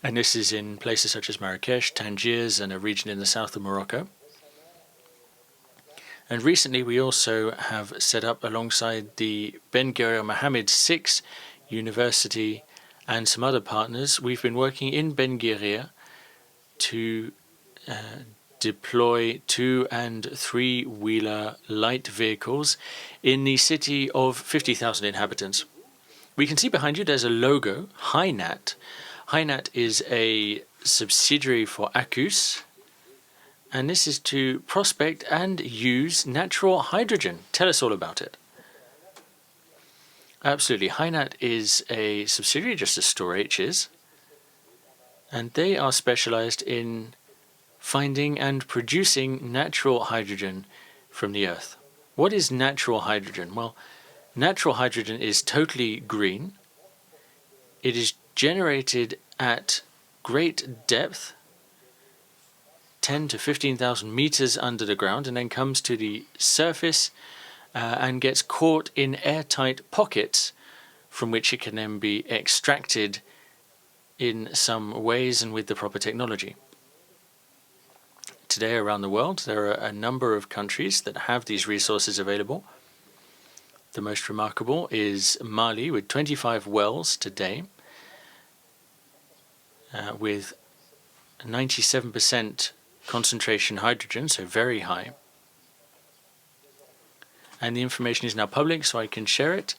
and this is in places such as Marrakesh, Tangiers, and a region in the south of Morocco. And recently we also have set up, alongside the Ben Gurion Mohammed VI University and some other partners, we've been working in Ben Gurion to deploy 2- and 3-wheeler light vehicles in the city of 50,000 inhabitants. We can see behind you there's a logo, HyNat. HyNat is a subsidiary for Accus, and this is to prospect and use natural hydrogen. Tell us all about it. Absolutely. HyNat is a subsidiary, just as Storage is, and they are specialized in finding and producing natural hydrogen from the earth. What is natural hydrogen? Well, natural hydrogen is totally green. It is generated at great depth, 10 to 15,000 meters under the ground, and then comes to the surface and gets caught in airtight pockets from which it can then be extracted in some ways and with the proper technology. Today around the world, there are a number of countries that have these resources available. The most remarkable is Mali, with 25 wells today, with 97% concentration hydrogen, so very high. And the information is now public, so I can share it.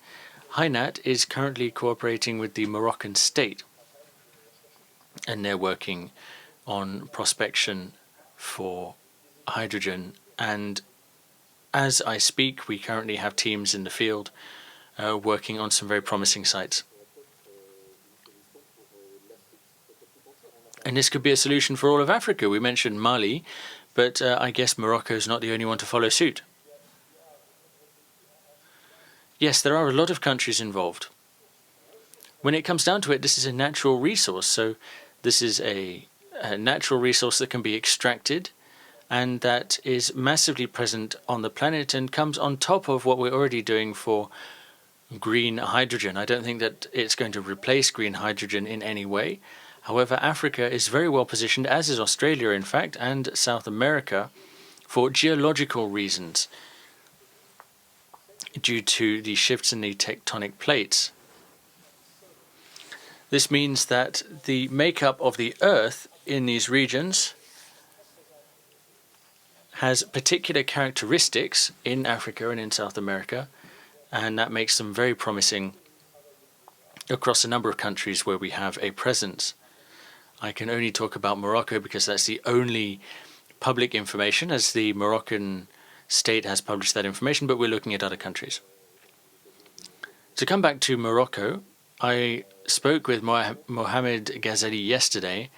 HyNat is currently cooperating with the Moroccan state, and they're working on prospection for hydrogen. And as I speak, we currently have teams in the field working on some very promising sites. And this could be a solution for all of Africa. We mentioned Mali, but I guess Morocco is not the only one to follow suit. Yes, there are a lot of countries involved. When it comes down to it, this is a natural resource. So this is a natural resource that can be extracted and that is massively present on the planet and comes on top of what we're already doing for green hydrogen. I don't think that it's going to replace green hydrogen in any way. However, Africa is very well positioned, as is Australia, in fact, and South America, for geological reasons. due to the shifts in the tectonic plates. This means that the makeup of the Earth in these regions has particular characteristics in Africa and in South America, and that makes them very promising across a number of countries where we have a presence. I can only talk about Morocco because that's the only public information, as the Moroccan state has published that information, but we're looking at other countries. To come back to Morocco, I spoke with Mohamed Ghazali yesterday.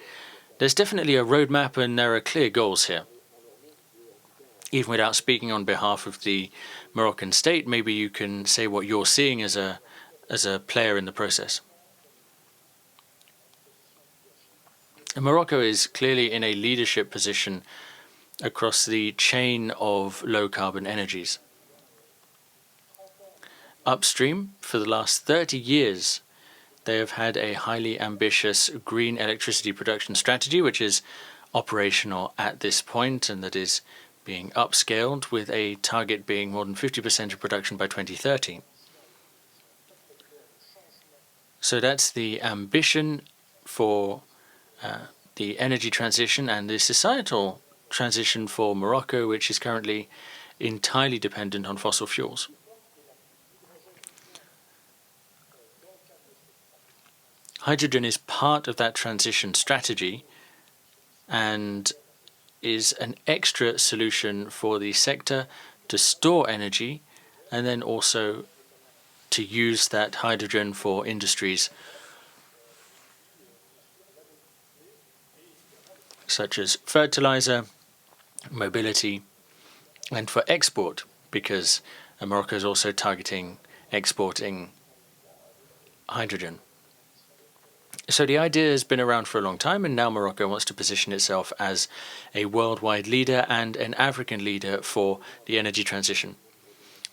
There's definitely a roadmap and there are clear goals here. Even without speaking on behalf of the Moroccan state, maybe you can say what you're seeing as a player in the process. And Morocco is clearly in a leadership position across the chain of low-carbon energies. Upstream, for the last 30 years, they have had a highly ambitious green electricity production strategy, which is operational at this point and that is being upscaled with a target being more than 50% of production by 2030. So that's the ambition for the energy transition and the societal transition for Morocco, which is currently entirely dependent on fossil fuels. Hydrogen is part of that transition strategy and is an extra solution for the sector to store energy and then also to use that hydrogen for industries such as fertilizer, mobility, and for export, because Morocco is also targeting exporting hydrogen. So the idea has been around for a long time, and now Morocco wants to position itself as a worldwide leader and an African leader for the energy transition.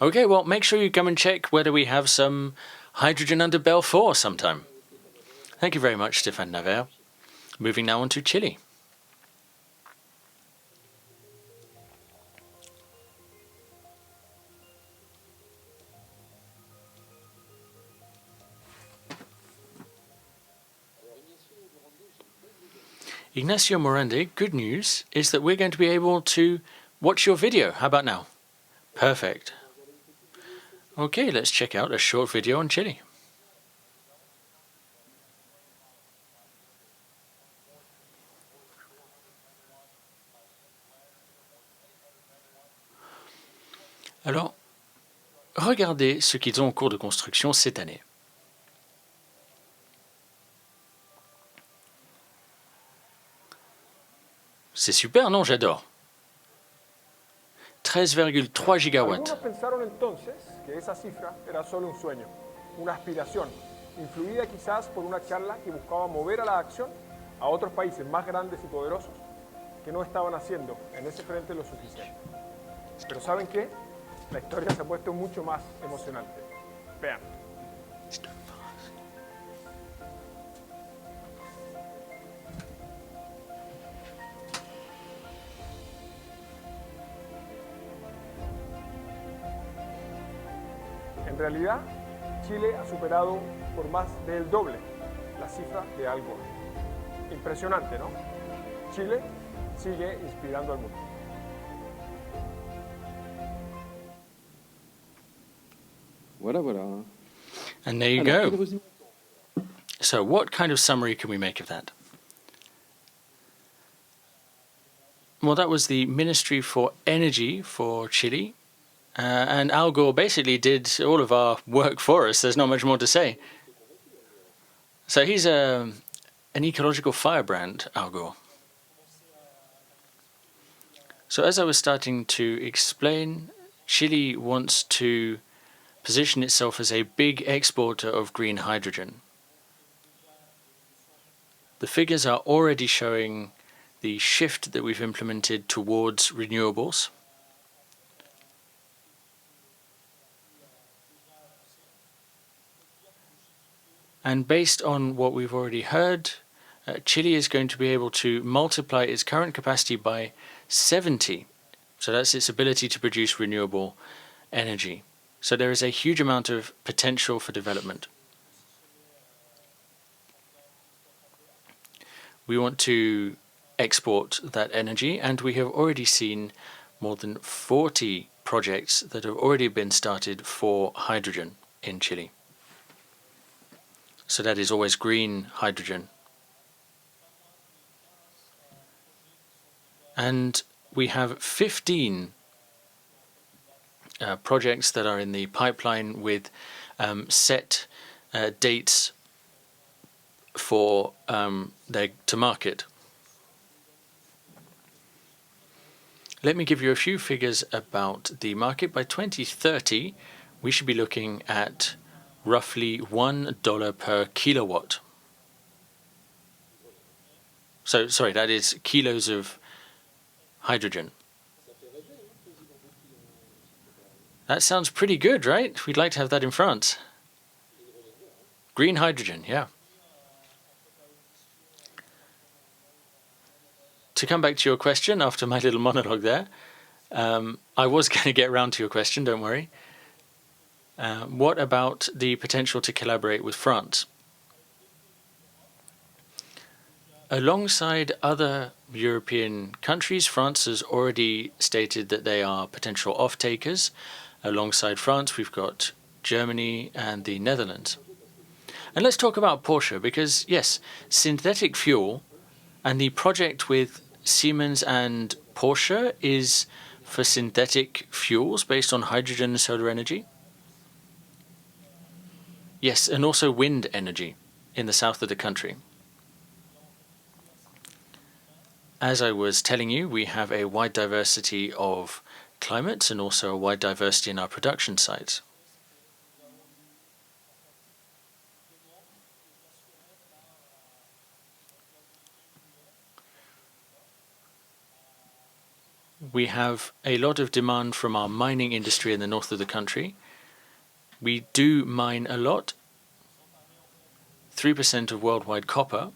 Okay, well, make sure you come and check whether we have some hydrogen under Belfort sometime. Thank you very much, Stéphane Naver. Moving now on to Chile. Ignacio Morande, good news is that we're going to be able to watch your video. How about now? Perfect. Okay, let's check out a short video on Chile. Alors, regardez ce qu'ils ont en cours de construction cette année. C'est super, non? J'adore. 13,3 gigawatts. Algunos pensaron entonces que esa cifra era solo un sueño, una aspiración, influida quizás por una charla que buscaba mover a la acción a otros países más grandes y poderosos que no estaban haciendo en ese frente lo suficiente. Pero ¿saben qué? La historia se ha puesto mucho más emocionante. Vean. En realidad, Chile ha superado por más del doble la cifra de Al Gore. Impresionante, ¿no? Chile sigue inspirando al mundo. Voilà, voilà. And there you go. So what kind of summary can we make of that? Well, that was the Ministry for Energy for Chile. And Al Gore basically did all of our work for us. There's not much more to say. So he's an ecological firebrand, Al Gore. So as I was starting to explain, Chile wants to position itself as a big exporter of green hydrogen. The figures are already showing the shift that we've implemented towards renewables. And based on what we've already heard, Chile is going to be able to multiply its current capacity by 70. So that's its ability to produce renewable energy. So there is a huge amount of potential for development. We want to export that energy, and we have already seen more than 40 projects that have already been started for hydrogen in Chile. So that is always green hydrogen. And we have 15 projects that are in the pipeline with set dates for to market. Let me give you a few figures about the market. By 2030, we should be looking at roughly $1 per kilowatt. So, sorry, that is kilos of hydrogen. That sounds pretty good, right? We'd like to have that in France. Green hydrogen, yeah. To come back to your question after my little monologue there, I was going to get round to your question, don't worry. What about the potential to collaborate with France? Alongside other European countries, France has already stated that they are potential off-takers. Alongside France, we've got Germany and the Netherlands. And let's talk about Porsche, because yes, synthetic fuel and the project with Siemens and Porsche is for synthetic fuels based on hydrogen and solar energy. Yes, and also wind energy in the south of the country. As I was telling you, we have a wide diversity of climates and also a wide diversity in our production sites. We have a lot of demand from our mining industry in the north of the country. We do mine a lot, 3% of worldwide copper,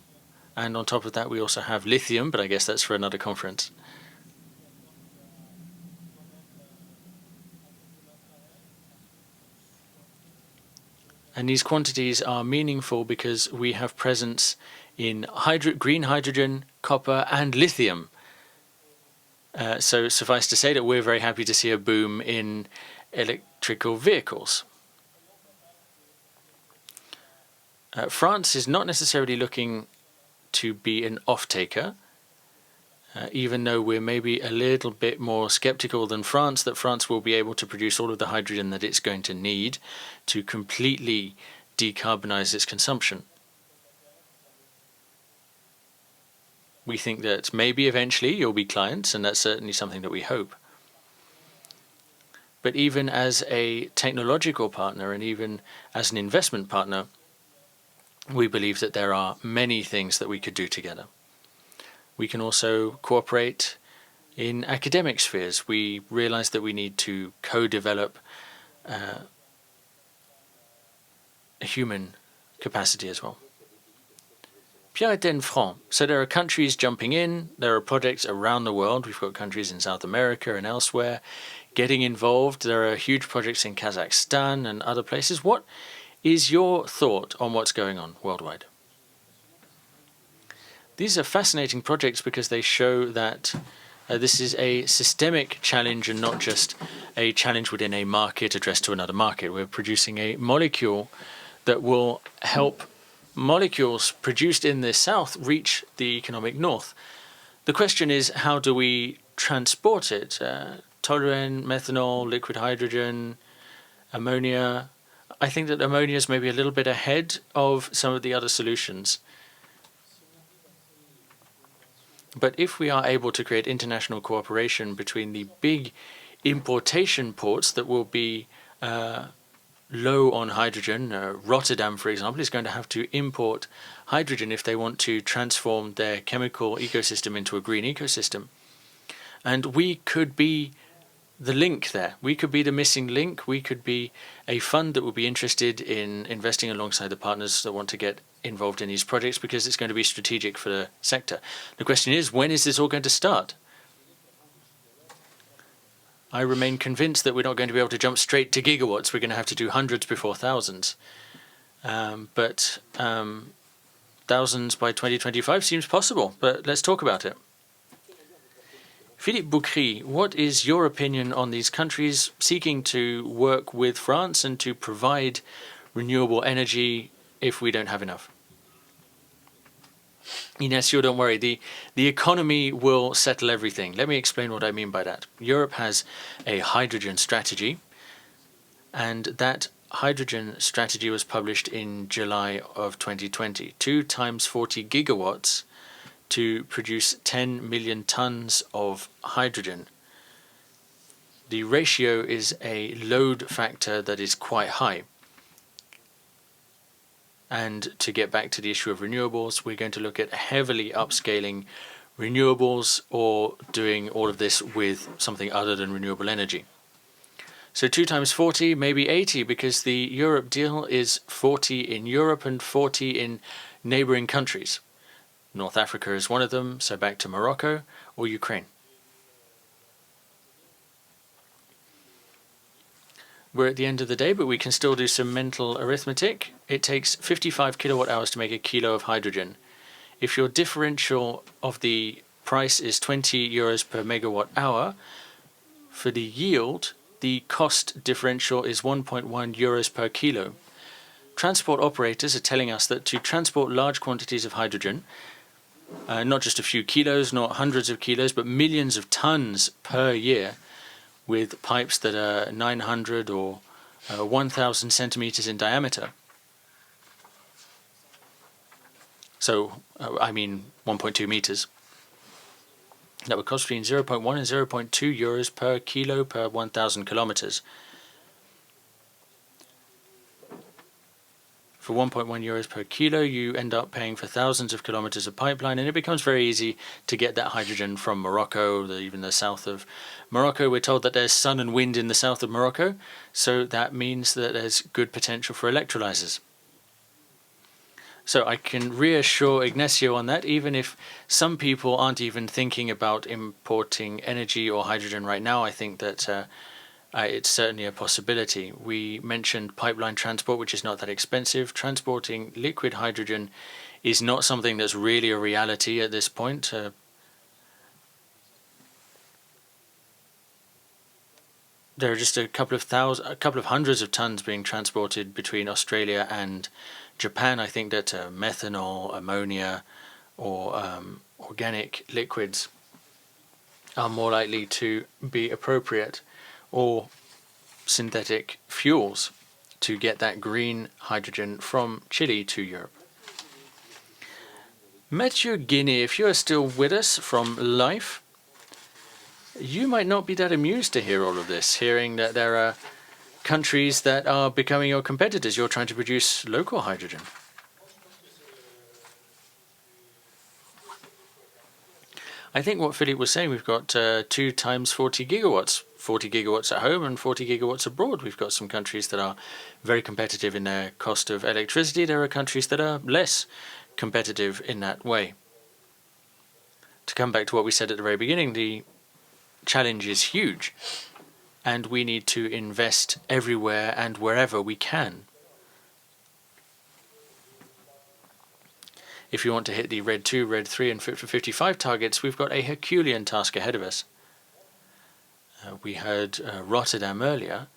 and on top of that we also have lithium, but I guess that's for another conference. And these quantities are meaningful because we have presence in green hydrogen, copper, and lithium. So suffice to say that we're very happy to see a boom in electrical vehicles. France is not necessarily looking to be an off-taker, even though we're maybe a little bit more skeptical than France that France will be able to produce all of the hydrogen that it's going to need to completely decarbonize its consumption. We think that maybe eventually you'll be clients, and that's certainly something that we hope. But even as a technological partner and even as an investment partner, we believe that there are many things that we could do together. We can also cooperate in academic spheres. We realize that we need to co-develop a human capacity as well. Pierre Denfrand. So there are countries jumping in. There are projects around the world. We've got countries in South America and elsewhere getting involved. There are huge projects in Kazakhstan and other places. What is your thought on what's going on worldwide? These are fascinating projects because they show that this is a systemic challenge and not just a challenge within a market addressed to another market. We're producing a molecule that will help molecules produced in the south reach the economic north. The question is, how do we transport it? Toluene, methanol, liquid hydrogen, ammonia. I think that ammonia is maybe a little bit ahead of some of the other solutions. But if we are able to create international cooperation between the big importation ports that will be low on hydrogen, Rotterdam, for example, is going to have to import hydrogen if they want to transform their chemical ecosystem into a green ecosystem. And we could be the link there. We could be the missing link. We could be a fund that would be interested in investing alongside the partners that want to get involved in these projects because it's going to be strategic for the sector. The question is, when is this all going to start? I remain convinced that we're not going to be able to jump straight to gigawatts. We're going to have to do hundreds before thousands. But thousands by 2025 seems possible, but let's talk about it. Philippe Boukry, what is your opinion on these countries seeking to work with France and to provide renewable energy if we don't have enough? Ignacio, don't worry. The economy will settle everything. Let me explain what I mean by that. Europe has a hydrogen strategy, and that hydrogen strategy was published in July of 2020. 2 times 40 gigawatts to produce 10 million tons of hydrogen. The ratio is a load factor that is quite high. And to get back to the issue of renewables, we're going to look at heavily upscaling renewables or doing all of this with something other than renewable energy. So 2 times 40, maybe 80, because the Europe deal is 40 in Europe and 40 in neighboring countries. North Africa is one of them, so back to Morocco or Ukraine. We're at the end of the day, but we can still do some mental arithmetic. It takes 55 kilowatt hours to make a kilo of hydrogen. If your differential of the price is 20 euros per megawatt hour, for the yield, the cost differential is 1.1 euros per kilo. Transport operators are telling us that to transport large quantities of hydrogen, not just a few kilos, not hundreds of kilos, but millions of tons per year, with pipes that are 900 or 1,000 centimeters in diameter. So, I mean 1.2 meters. That would cost between 0.1 and 0.2 euros per kilo per 1,000 kilometers. For 1.1 euros per kilo, you end up paying for thousands of kilometers of pipeline, and it becomes very easy to get that hydrogen from Morocco, even the south of Morocco. We're told that there's sun and wind in the south of Morocco, so that means that there's good potential for electrolyzers. So I can reassure Ignacio on that, even if some people aren't even thinking about importing energy or hydrogen right now. I think that it's certainly a possibility. We mentioned pipeline transport, which is not that expensive. Transporting liquid hydrogen is not something that's really a reality at this point. There are just a couple of hundreds of tons being transported between Australia and Japan. I think that methanol, ammonia, or organic liquids are more likely to be appropriate, or synthetic fuels to get that green hydrogen from Chile to Europe. Mathieu Guinea, if you are still with us from Life, you might not be that amused to hear all of this, hearing that there are countries that are becoming your competitors. You're trying to produce local hydrogen. I think what Philippe was saying, we've got 2 times 40 gigawatts. 40 gigawatts at home and 40 gigawatts abroad. We've got some countries that are very competitive in their cost of electricity. There are countries that are less competitive in that way. To come back to what we said at the very beginning, the challenge is huge, and we need to invest everywhere and wherever we can. If you want to hit the RED 2, RED 3 and Fit for 55 targets, we've got a Herculean task ahead of us. We heard Rotterdam earlier.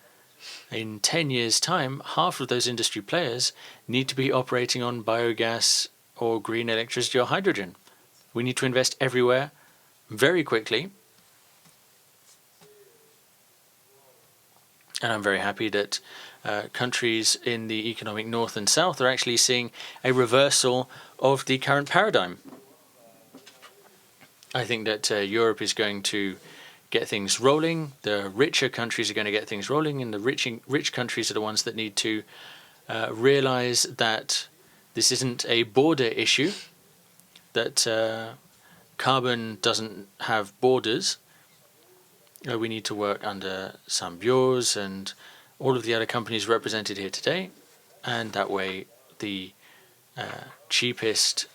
In 10 years' time, half of those industry players need to be operating on biogas or green electricity or hydrogen. We need to invest everywhere very quickly. And I'm very happy that countries in the economic north and south are actually seeing a reversal of the current paradigm. I think that Europe is going to get things rolling. The richer countries are going to get things rolling, and the rich countries are the ones that need to realize that this isn't a border issue, that carbon doesn't have borders. We need to work under Sambios and all of the other companies represented here today, and that way the cheapest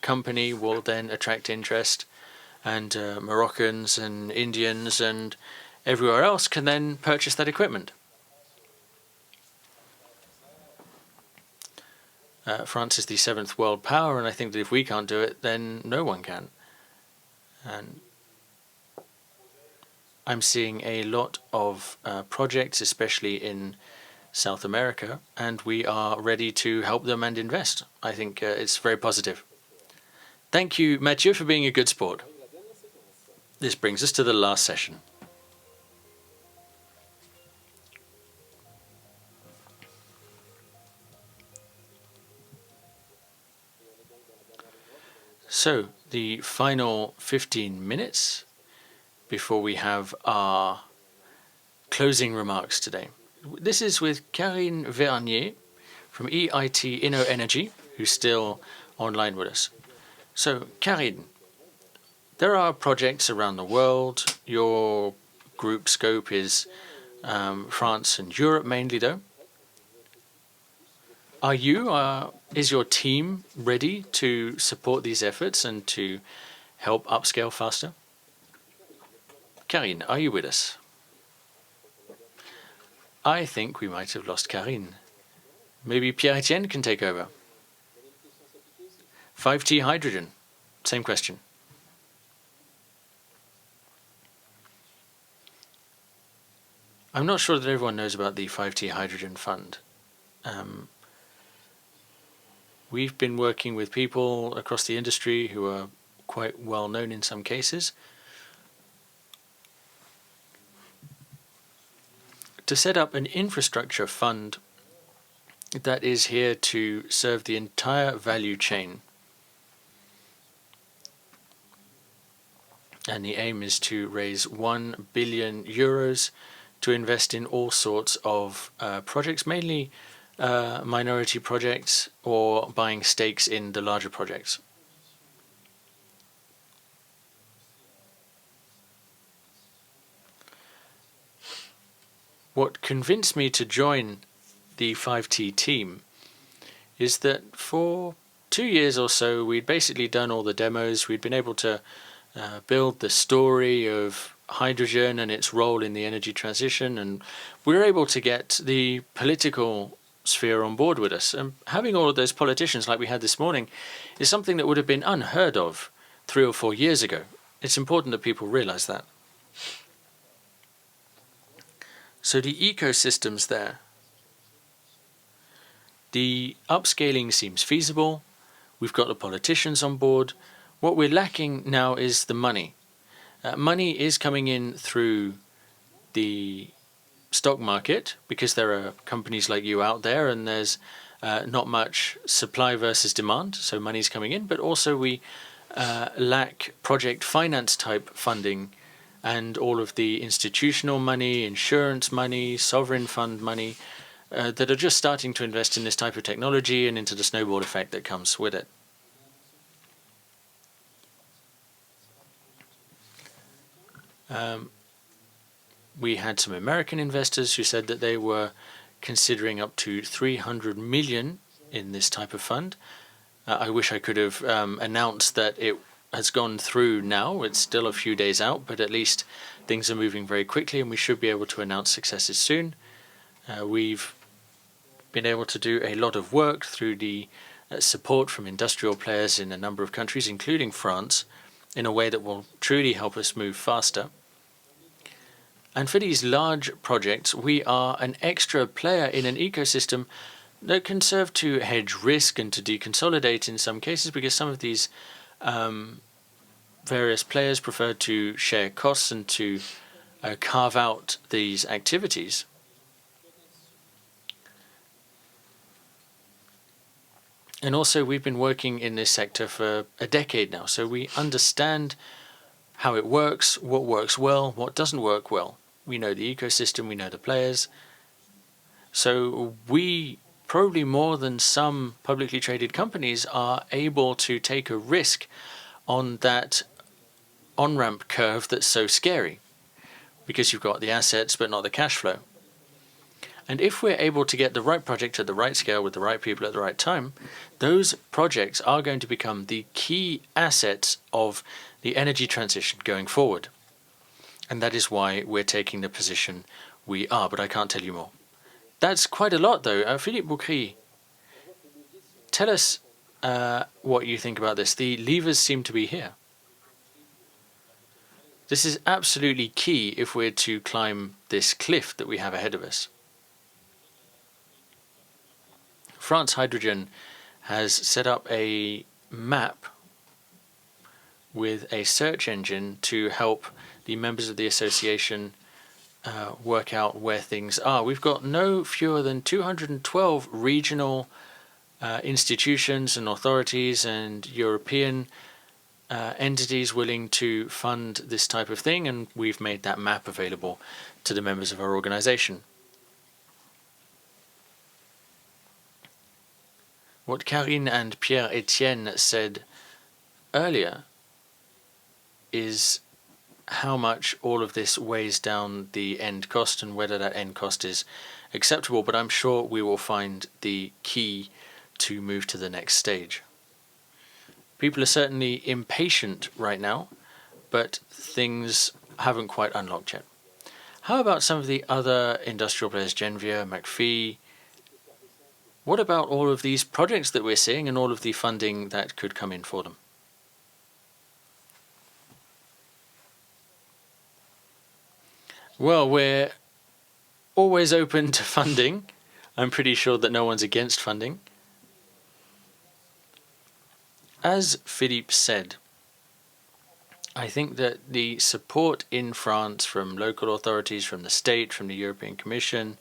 company will then attract interest, and Moroccans and Indians and everywhere else can then purchase that equipment. France is the seventh world power, and I think that if we can't do it, then no one can. And I'm seeing a lot of projects, especially in South America, and we are ready to help them and invest. I think it's very positive. Thank you, Mathieu, for being a good sport. This brings us to the last session. So, the final 15 minutes before we have our closing remarks today. This is with Karine Vernier from EIT InnoEnergy, who's still online with us. So, Karine, there are projects around the world. Your group scope is France and Europe mainly, though. Is your team ready to support these efforts and to help upscale faster? Karine, are you with us? I think we might have lost Karine. Maybe Pierre-Etienne can take over. 5T hydrogen, same question. I'm not sure that everyone knows about the 5T hydrogen fund. We've been working with people across the industry who are quite well known in some cases to set up an infrastructure fund that is here to serve the entire value chain. And the aim is to raise 1 billion euros to invest in all sorts of projects, mainly minority projects or buying stakes in the larger projects. What convinced me to join the 5T team is that for 2 years or so we'd basically done all the demos. We'd been able to build the story of hydrogen and its role in the energy transition, and we were able to get the political sphere on board with us. And having all of those politicians like we had this morning is something that would have been unheard of 3 or 4 years ago. It's important that people realize that. So the ecosystem's there. The upscaling seems feasible. We've got the politicians on board. What we're lacking now is the money. Money is coming in through the stock market because there are companies like you out there, and there's not much supply versus demand, so money's coming in. But also we lack project finance type funding and all of the institutional money, insurance money, sovereign fund money that are just starting to invest in this type of technology and into the snowball effect that comes with it. We had some American investors who said that they were considering up to 300 million in this type of fund. I wish I could have announced that it has gone through now. It's still a few days out, but at least things are moving very quickly and we should be able to announce successes soon. We've been able to do a lot of work through the support from industrial players in a number of countries, including France, in a way that will truly help us move faster. And for these large projects, we are an extra player in an ecosystem that can serve to hedge risk and to deconsolidate in some cases, because some of these various players prefer to share costs and to carve out these activities. And also, we've been working in this sector for a decade now, so we understand how it works, what works well, what doesn't work well. We know the ecosystem, we know the players. So we, probably more than some publicly traded companies, are able to take a risk on that on-ramp curve that's so scary, because you've got the assets but not the cash flow. And if we're able to get the right project at the right scale with the right people at the right time, those projects are going to become the key assets of the energy transition going forward. And that is why we're taking the position we are, but I can't tell you more. That's quite a lot, though. Philippe Boucry, tell us what you think about this. The levers seem to be here. This is absolutely key if we're to climb this cliff that we have ahead of us. France Hydrogen has set up a map with a search engine to help the members of the association work out where things are. We've got no fewer than 212 regional institutions and authorities and European entities willing to fund this type of thing, and we've made that map available to the members of our organization. What Karine and Pierre-Etienne said earlier is how much all of this weighs down the end cost and whether that end cost is acceptable, but I'm sure we will find the key to move to the next stage. People are certainly impatient right now, but things haven't quite unlocked yet. How about some of the other industrial players, Genvia, McPhee? What about all of these projects that we're seeing and all of the funding that could come in for them? Well, we're always open to funding. I'm pretty sure that no one's against funding. As Philippe said, I think that the support in France from local authorities, from the state, from the European Commission,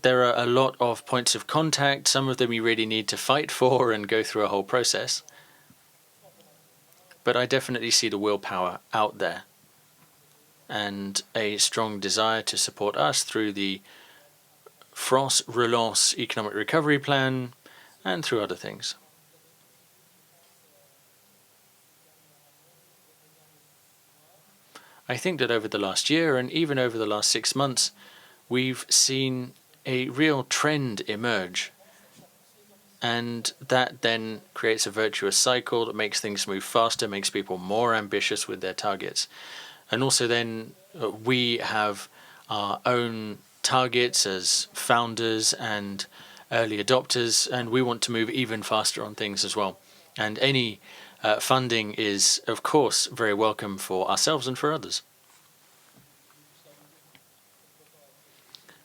there are a lot of points of contact. Some of them you really need to fight for and go through a whole process. But I definitely see the willpower out there and a strong desire to support us through the France Relance Economic Recovery Plan and through other things. I think that over the last year and even over the last 6 months, we've seen a real trend emerge, and that then creates a virtuous cycle that makes things move faster, makes people more ambitious with their targets. And also then we have our own targets as founders and early adopters, and we want to move even faster on things as well. And any funding is, of course, very welcome for ourselves and for others.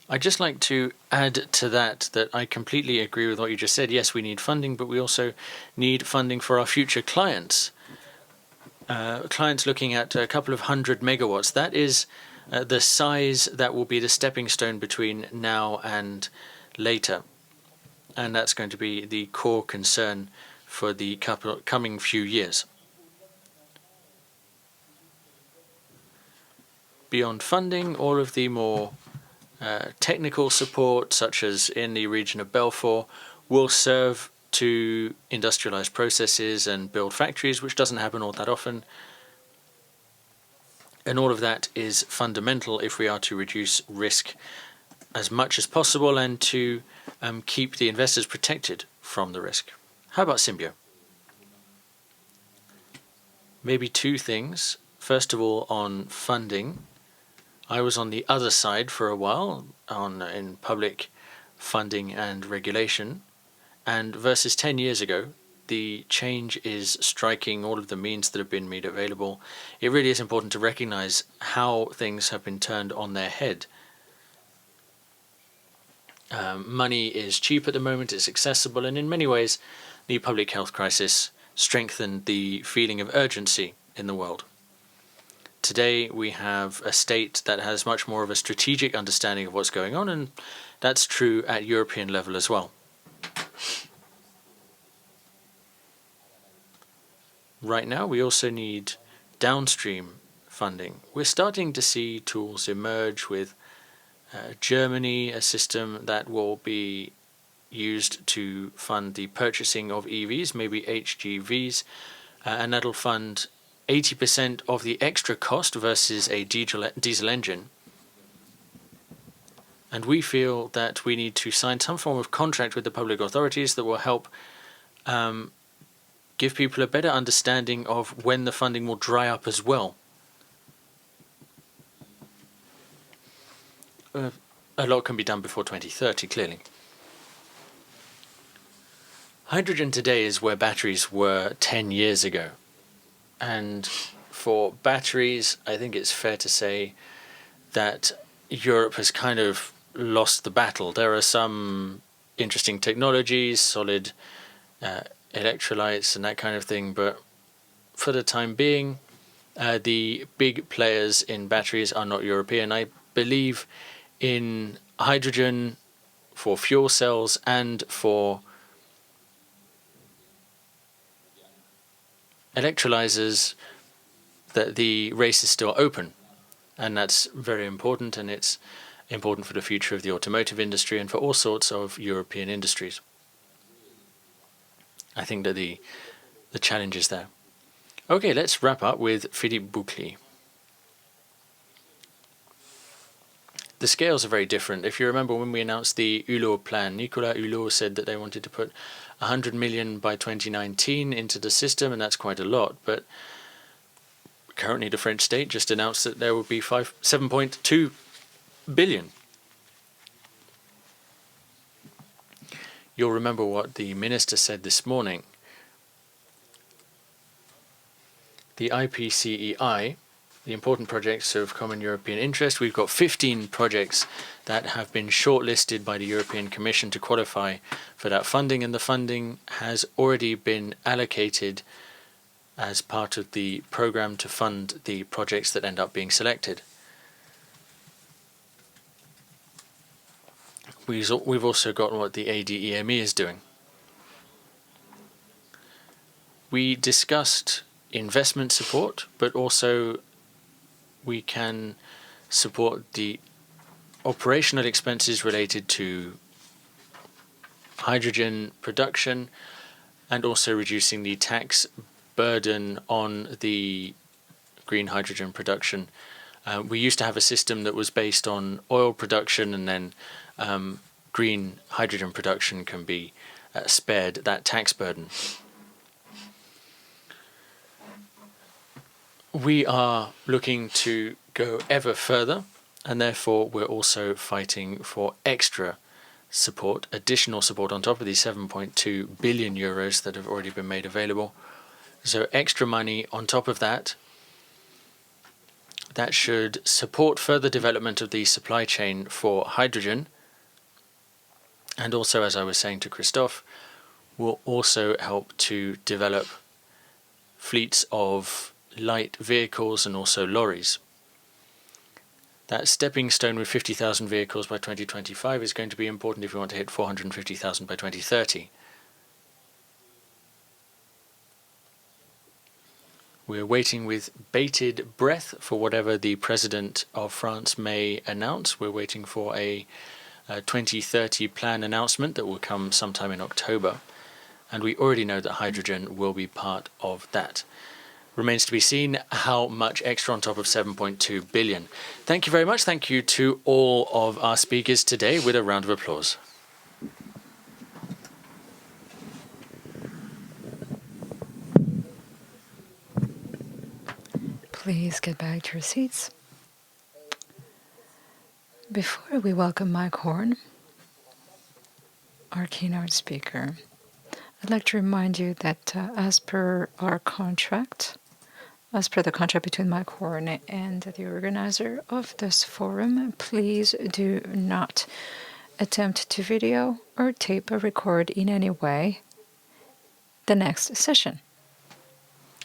I'd just like to add to that I completely agree with what you just said. Yes, we need funding, but we also need funding for our future clients. Clients looking at a couple of 100 megawatts. That is the size that will be the stepping stone between now and later. And that's going to be the core concern for the coming few years. Beyond funding, all of the more technical support, such as in the region of Belfort, will serve to industrialize processes and build factories, which doesn't happen all that often. And all of that is fundamental if we are to reduce risk as much as possible and to keep the investors protected from the risk. How about Symbio? Maybe two things. First of all, on funding. I was on the other side for a while in public funding and regulation. And versus 10 years ago, the change is striking. All of the means that have been made available. It really is important to recognize how things have been turned on their head. Money is cheap at the moment, it's accessible, and in many ways, the public health crisis strengthened the feeling of urgency in the world. Today, we have a state that has much more of a strategic understanding of what's going on, and that's true at European level as well. Right now, we also need downstream funding. We're starting to see tools emerge with Germany, a system that will be used to fund the purchasing of EVs, maybe HGVs, and that'll fund 80% of the extra cost versus a diesel engine. And we feel that we need to sign some form of contract with the public authorities that will help give people a better understanding of when the funding will dry up as well. A lot can be done before 2030, clearly. Hydrogen today is where batteries were 10 years ago. And for batteries, I think it's fair to say that Europe has kind of lost the battle. There are some interesting technologies, solid electrolytes and that kind of thing, but for the time being, the big players in batteries are not European. I believe in hydrogen for fuel cells and for electrolyzers that the race is still open, and that's very important, and it's important for the future of the automotive industry and for all sorts of European industries. I think that the challenge is there. Okay, let's wrap up with Philippe Boucli. The scales are very different. If you remember when we announced the Hulot plan, Nicolas Hulot said that they wanted to put 100 million by 2019 into the system, and that's quite a lot. But currently the French state just announced that there will be 7.2 billion. You'll remember what the minister said this morning. The IPCEI, the important projects of common European interest, we've got 15 projects that have been shortlisted by the European Commission to qualify for that funding, and the funding has already been allocated as part of the program to fund the projects that end up being selected. We've also got what the ADEME is doing. We discussed investment support, but also we can support the operational expenses related to hydrogen production and also reducing the tax burden on the green hydrogen production. We used to have a system that was based on oil production, and then green hydrogen production can be spared that tax burden. We are looking to go ever further, and therefore we're also fighting for extra support, additional support on top of these 7.2 billion euros that have already been made available. So extra money on top of that, that should support further development of the supply chain for hydrogen. And also, as I was saying to Christophe, will also help to develop fleets of light vehicles and also lorries. That stepping stone with 50,000 vehicles by 2025 is going to be important if we want to hit 450,000 by 2030. We're waiting with bated breath for whatever the President of France may announce. We're waiting for a 2030 plan announcement that will come sometime in October. And we already know that hydrogen will be part of that. Remains to be seen how much extra on top of 7.2 billion. Thank you very much. Thank you to all of our speakers today with a round of applause. Please get back to your seats. Before we welcome Mike Horn, our keynote speaker, I'd like to remind you that as per our contract, as per the contract between Mike Horn and the organizer of this forum, please do not attempt to video or tape or record in any way the next session.